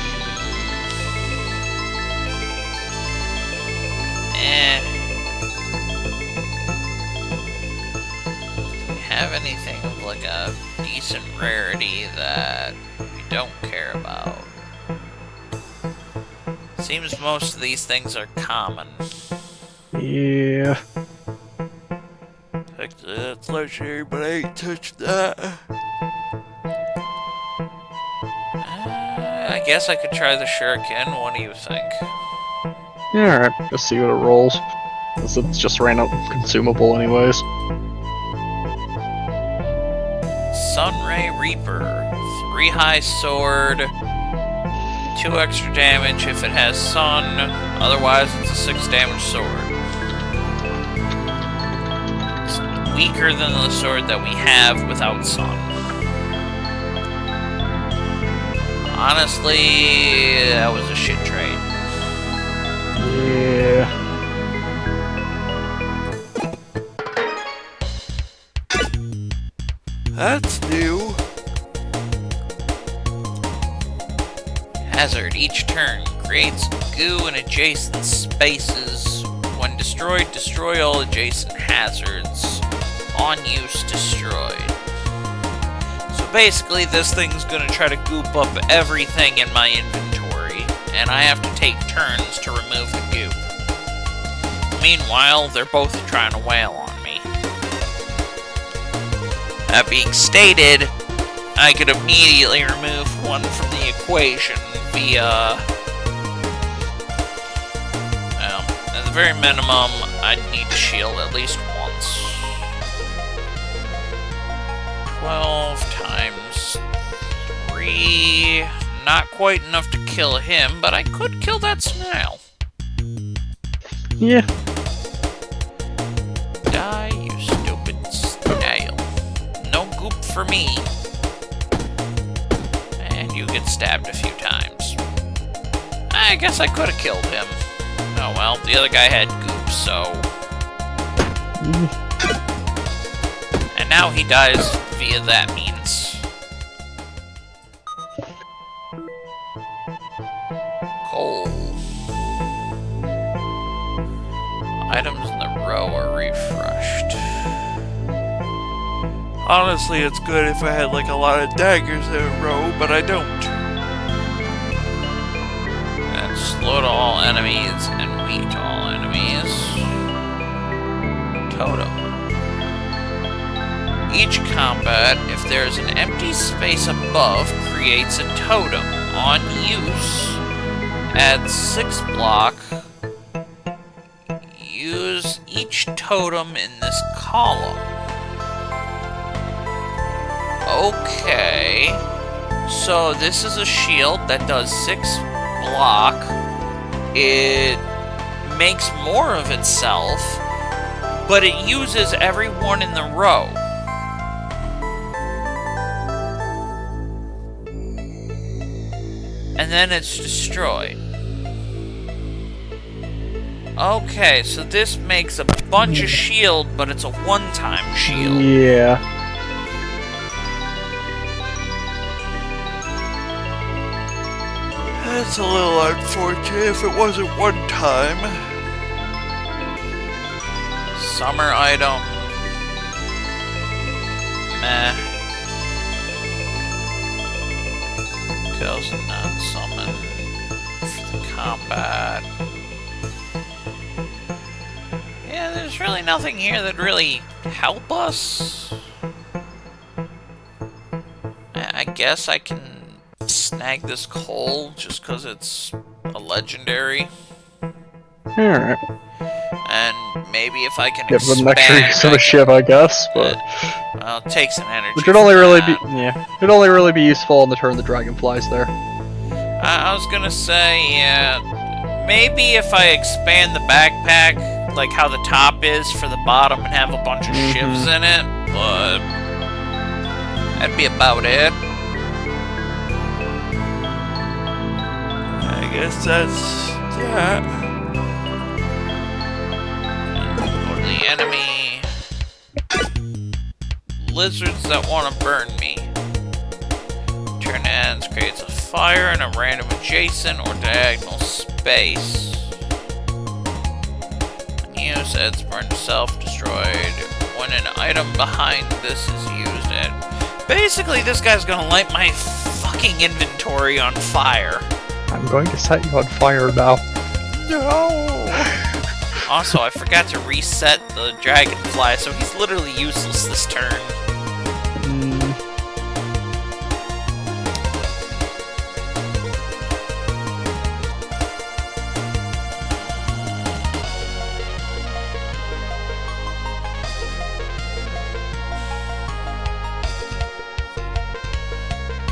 Have anything of like a decent rarity that we don't care about? Seems most of these things are common. Yeah. Actually, that's legendary, but I ain't touched that. I guess I could try the shuriken. What do you think? Yeah, alright, just see what it rolls. Because it's just random consumable anyways. Sunray Reaper. 3 high sword. 2 extra damage if it has sun. Otherwise, it's a 6 damage sword. It's weaker than the sword that we have without sun. Honestly, that was a shit trade. Yeah. That's new. Hazard. Each turn creates goo in adjacent spaces. When destroyed, destroy all adjacent hazards. On use, destroyed. So basically, this thing's gonna try to goop up everything in my inventory, and I have to take turns to remove the goop. Meanwhile, they're both trying to wail on me. That being stated, I could immediately remove one from the equation via... Well, at the very minimum, I'd need to shield at least once. 12 times 3. Not quite enough to kill him, but I could kill that snail. Yeah. Die, you stupid snail. No goop for me. And you get stabbed a few times. I guess I could have killed him. Oh well, the other guy had goop, so... And now he dies via that means. Coal. Items in the row are refreshed. Honestly, it's good if I had like a lot of daggers in a row, but I don't. And slow to all enemies and weak to all enemies. Totem. Each combat, if there is an empty space above, creates a totem. On use, add 6 block. Use each totem in this column. Okay. So this is a shield that does 6 block. It makes more of itself, but it uses everyone in the row. And then it's destroyed. Okay, so this makes a bunch of shield, but it's a one-time shield. Yeah. That's a little unfortunate if it wasn't one time. Summer item. Meh. Kills and non-summon for the combat. Yeah, there's really nothing here that really help us. I guess I can snag this coal just because it's a legendary. Alright. And maybe if I can Give them an extra expand, use of a ship, I guess, but... well, it takes an energy. Which would only for really that. be... Yeah. It'd only really be useful on the turn the dragon flies there. I was gonna say, yeah, maybe if I expand the backpack, like how the top is for the bottom, and have a bunch of ships in it, but that'd be about it. I guess that's that. Go to the enemy. Lizards that want to burn me. Turn ends creates a fire in a random adjacent or diagonal space. Use it's burned self-destroyed when an item behind this is used. And basically, this guy's gonna light my fucking inventory on fire. I'm going to set you on fire now. No! Also, I forgot to reset the dragonfly, so he's literally useless this turn.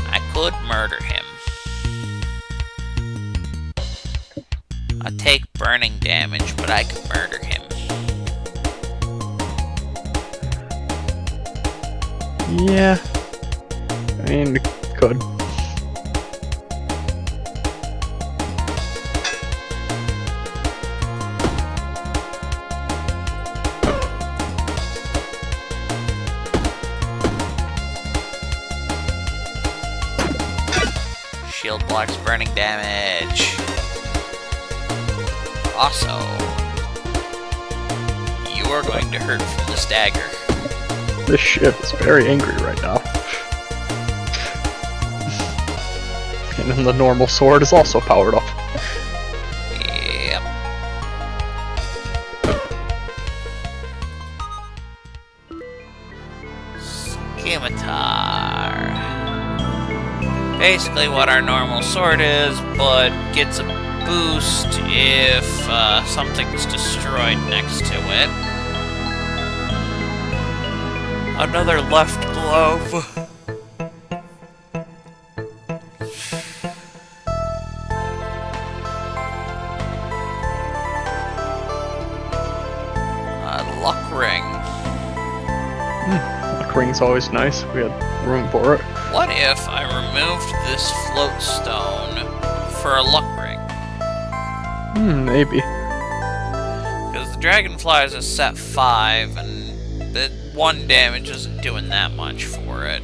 I could murder him. I take burning damage, but I could murder him. Yeah. I mean, could. Shield blocks burning damage. Also, you are going to hurt from this dagger. This ship is very angry right now. And then the normal sword is also powered up. Yep. Scimitar. Basically what our normal sword is, but gets a boost if something's destroyed next to it. Another left glove. luck ring's always nice. We had room for it. What if I removed this float stone for a luck ring? Maybe. Because the dragonfly is a set 5, and the 1 damage isn't doing that much for it.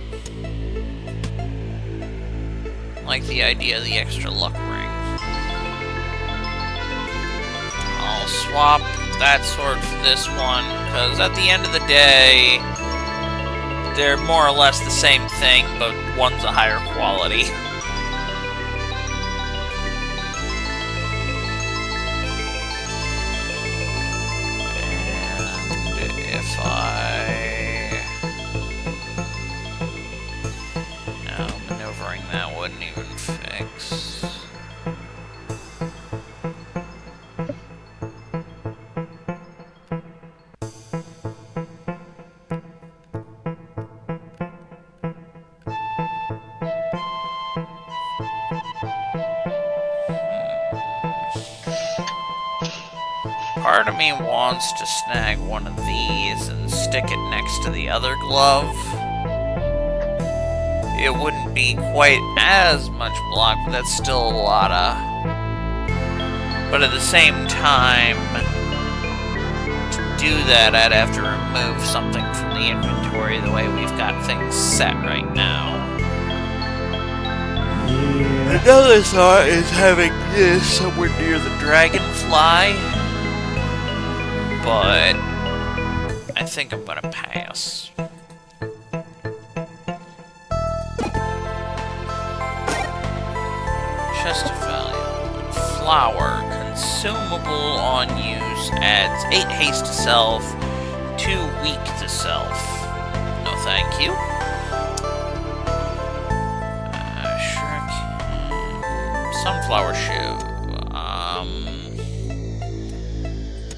I like the idea of the extra luck ring. I'll swap that sword for this one, because at the end of the day, they're more or less the same thing, but one's a higher quality. And if no, maneuvering that wouldn't even fix. Part of me wants to snag one of these and stick it next to the other glove. It wouldn't be quite as much block, but that's still a lot of... But at the same time, to do that, I'd have to remove something from the inventory the way we've got things set right now. Yeah. Another thought is having this somewhere near the dragonfly. But I think I'm gonna pass. Chest of value. Flour. Consumable on use. Adds 8 haste to self. 2 weak to self. No thank you. Sunflower shiv.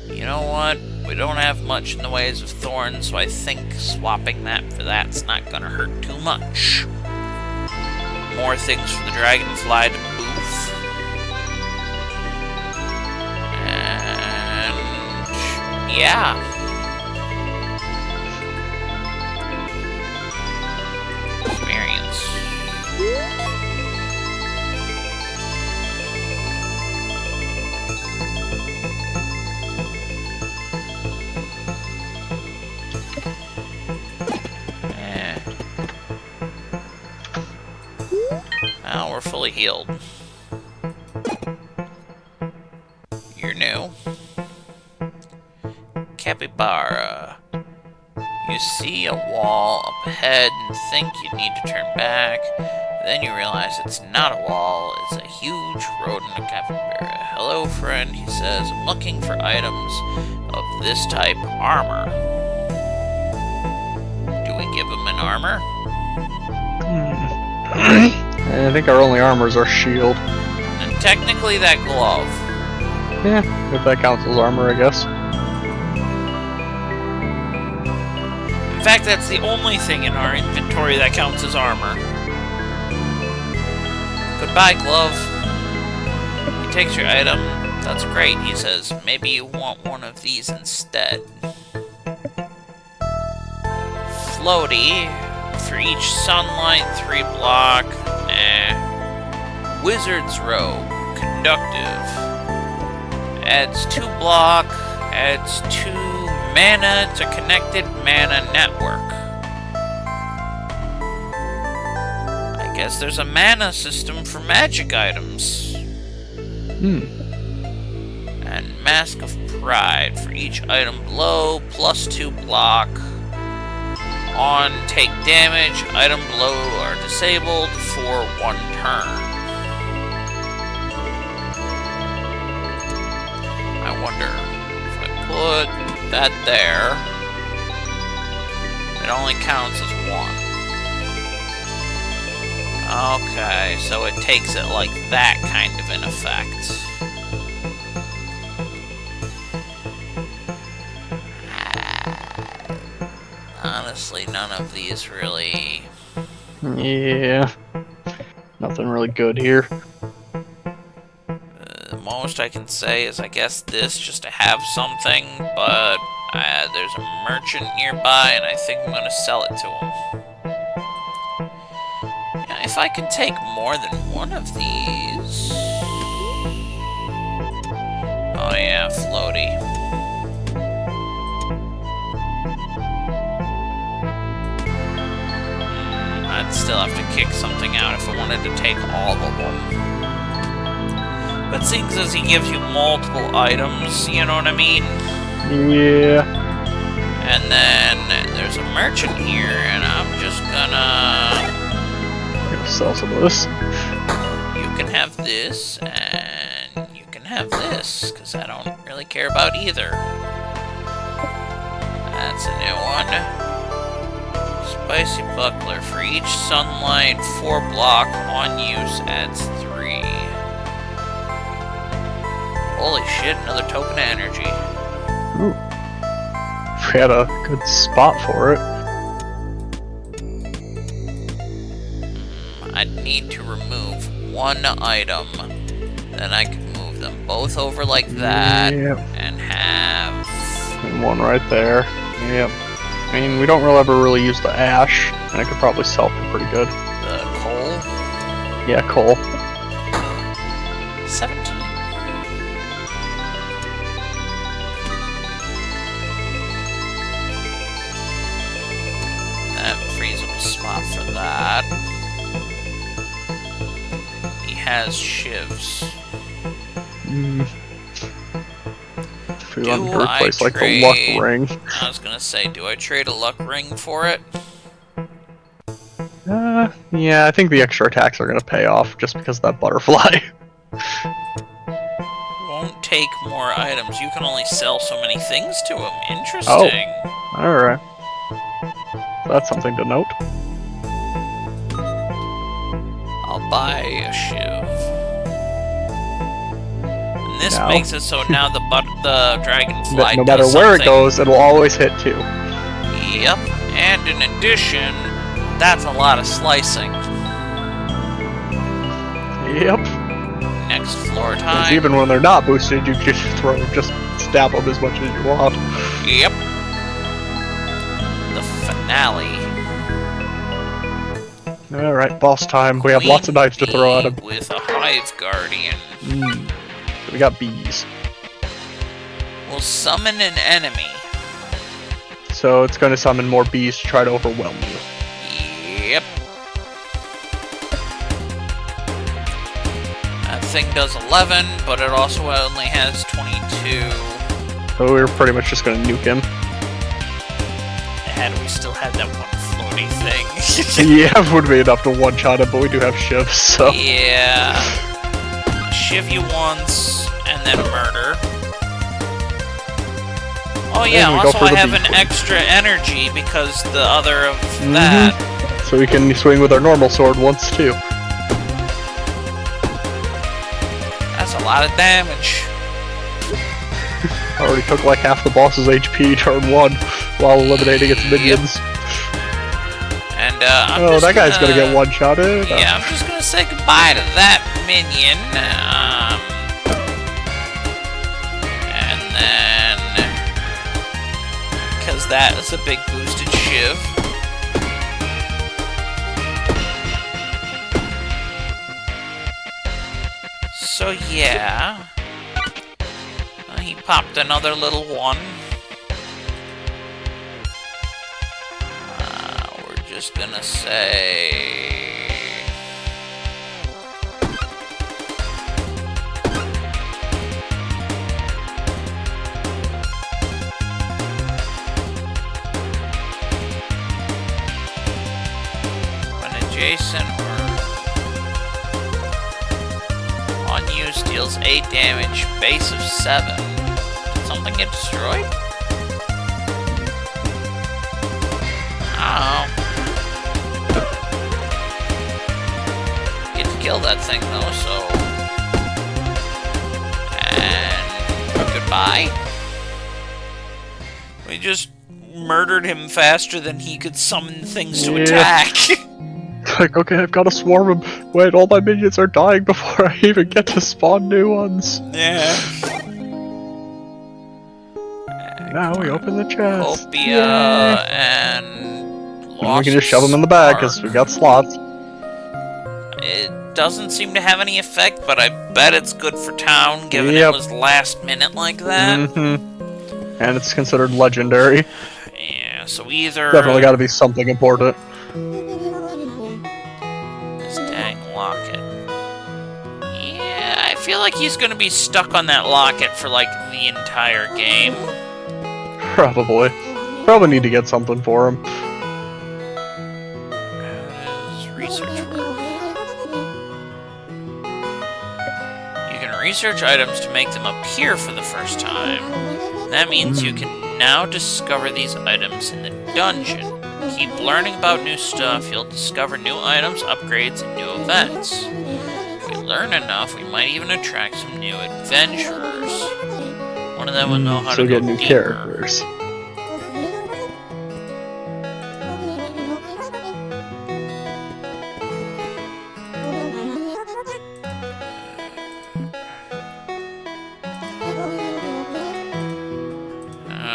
You know what? We don't have much in the ways of thorns, so I think swapping that for that's not gonna hurt too much. More things for the dragonfly to boof. And yeah. Experience. Now we're fully healed. You're new. Capybara. You see a wall up ahead and think you need to turn back. Then you realize it's not a wall, it's a huge rodent capybara. Hello, friend, he says. I'm looking for items of this type armor. Do we give him an armor? I think our only armor is our shield. And technically that glove. Yeah, if that counts as armor, I guess. In fact, that's the only thing in our inventory that counts as armor. Goodbye, glove. He takes your item. That's great, he says. Maybe you want one of these instead. Floaty. For each sunlight, 3 block. Nah. Wizard's robe. Conductive. Adds 2 block. Adds 2 mana to connected mana network. I guess there's a mana system for magic items. And Mask of Pride. For each item below, plus 2 block. On take damage, item below are disabled for 1 turn. I wonder if I put that there, it only counts as 1. Okay, so it takes it like that kind of in effect. Honestly, none of these really... Yeah. Nothing really good here. The most I can say is I guess this just to have something, but There's a merchant nearby, and I think I'm gonna sell it to him. Yeah, if I can take more than one of these... Oh yeah, floaty. I'd still have to kick something out if I wanted to take all of them. But seeing as he gives you multiple items, you know what I mean? Yeah. And then there's a merchant here, and I'm just gonna sell some of this. You can have this, and you can have this, because I don't really care about either. That's a new one. Spicy buckler. For each sunlight, 4 block on use adds 3. Holy shit, another token of energy. Ooh. We had a good spot for it. I'd need to remove one item. Then I could move them both over like that. Yep. And have... And one right there. Yep. I mean, we don't ever really use the ash, and I could probably sell for pretty good. The coal? Yeah, coal. 17. That frees up a spot for that. He has shivs. If we want to replace like the luck ring. I was gonna say, do I trade a luck ring for it? Yeah, I think the extra attacks are gonna pay off just because of that butterfly. Won't take more items. You can only sell so many things to him. Interesting. Oh, alright. That's something to note. I'll buy a shiv. And this makes it so now the dragonfly no matter where it goes, it'll always hit 2. Yep. And in addition, that's a lot of slicing. Yep. Next floor time. Even when they're not boosted, you can just stab them as much as you want. Yep. The finale. Alright, boss time. We have lots of knives to throw at him. With a hive guardian. We got bees. We'll summon an enemy. So it's going to summon more bees to try to overwhelm you. Yep. That thing does 11, but it also only has 22. So we're pretty much just going to nuke him. Had we still had that one floaty thing. Yeah, it would be enough to one-shot him, but we do have shivs, so... Yeah. Shiv you once, and then murder. Oh yeah, also I have an extra energy because the other of that. So we can swing with our normal sword once, too. That's a lot of damage. Already took like half the boss's HP turn 1 while eliminating its minions. And that guy's gonna get one-shotted. Yeah, I'm just gonna say goodbye to that minion. And then, because that is a big boosted shiv. So yeah. He popped another little one. We're just gonna say... When adjacent or on use deals 8 damage, base of 7. Did something get destroyed? Oh. Get to kill that thing though, so... And... goodbye. We just murdered him faster than he could summon things to attack. Like, okay, I've got to swarm him. Wait, all my minions are dying before I even get to spawn new ones. Yeah. Now we open the chest. Copia and And we Lost can just shove them in the bag because Spark. we got slots. It doesn't seem to have any effect, but I bet it's good for town, given it was last minute like that. Mm-hmm. And it's considered legendary. Yeah, so either... Definitely gotta be something important. This dang locket. Yeah, I feel like he's gonna be stuck on that locket for, like, the entire game. Probably. Probably need to get something for him. How does research work? You can research items to make them appear for the first time. That means you can now discover these items in the dungeon. Keep learning about new stuff, you'll discover new items, upgrades, and new events. If we learn enough, we might even attract some new adventurers. One of them will know how to go get new deeper. characters.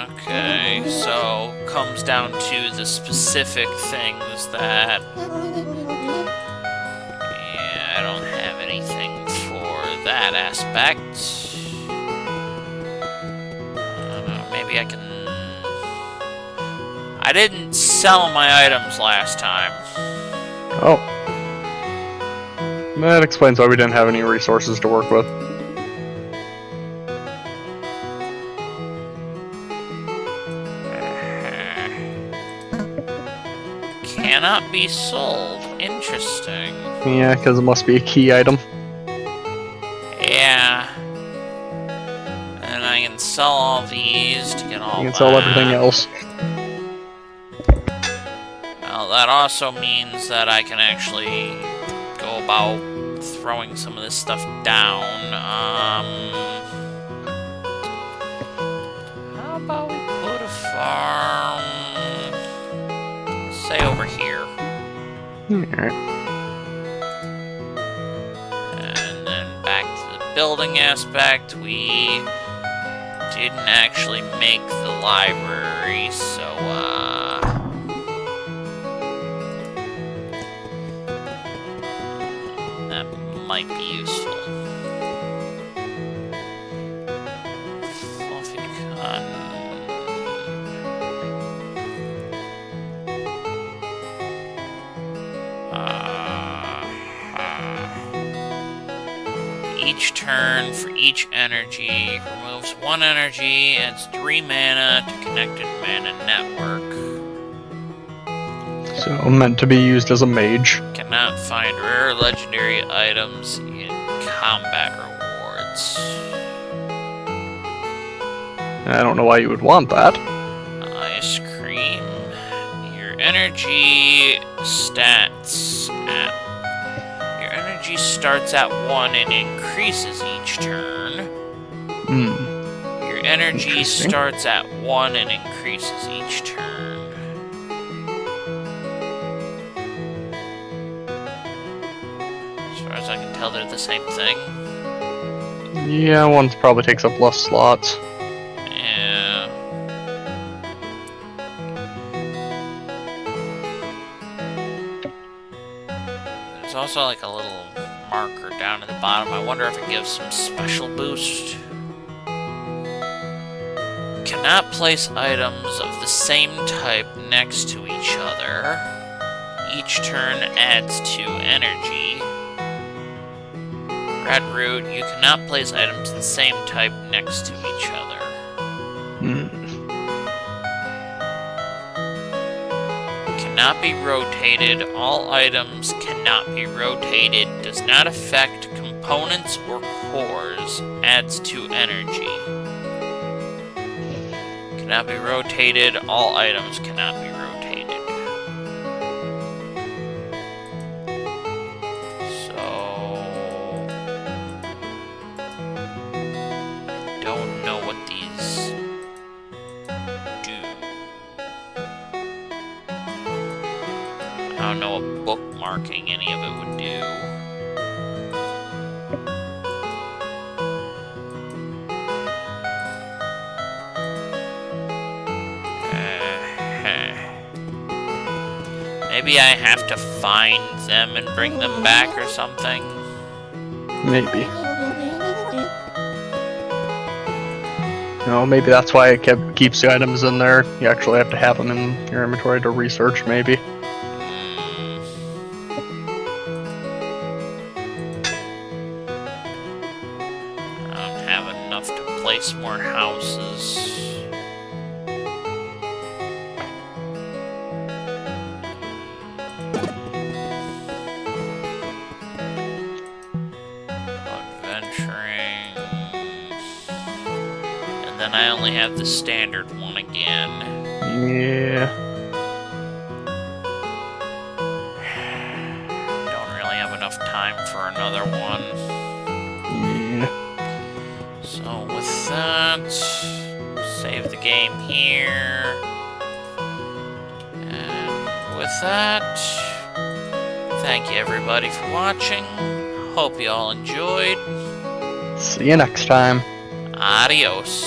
Okay, so comes down to the specific things that... Yeah, I don't have anything for that aspect. Maybe I can... I didn't sell my items last time. Oh. That explains why we didn't have any resources to work with. Cannot be sold. Interesting. Yeah, because it must be a key item. Yeah. And I can sell all these to get all You can sell that. everything else. Well, that also means that I can actually go about throwing some of this stuff down. How about we put a farm, say over here. Alright. And then back to the building aspect, we didn't actually make the library, so, that might be useful. Fluffy cotton. Each turn for each energy removes 1 energy, adds 3 mana to connected mana network. So, meant to be used as a mage. Cannot find rare legendary items in combat rewards. I don't know why you would want that. Ice cream. Your energy stats at... Your energy starts at 1 and increases each turn. Your energy starts at 1 and increases each turn. As far as I can tell, they're the same thing. Yeah, one probably takes up less slots. Yeah. There's also like a little marker down at the bottom. I wonder if it gives some special boost. Cannot place items of the same type next to each other. Each turn adds 2 energy. Red root, you cannot place items of the same type next to each other. Cannot be rotated. All items cannot be rotated. Does not affect components or cores. Adds 2 energy. Cannot be rotated. All items cannot be rotated. So... I don't know what these do. I don't know what bookmarking any of it would do. Maybe I have to find them and bring them back or something. Maybe. No, maybe that's why it keeps the items in there. You actually have to have them in your inventory to research, maybe. I don't have enough to place more houses. Adventuring. And then I only have the standard one again. Yeah. Don't really have enough time for another one. Yeah. So with that, save the game here. And with that, thank you everybody for watching. Hope you all enjoyed. See you next time. Adios.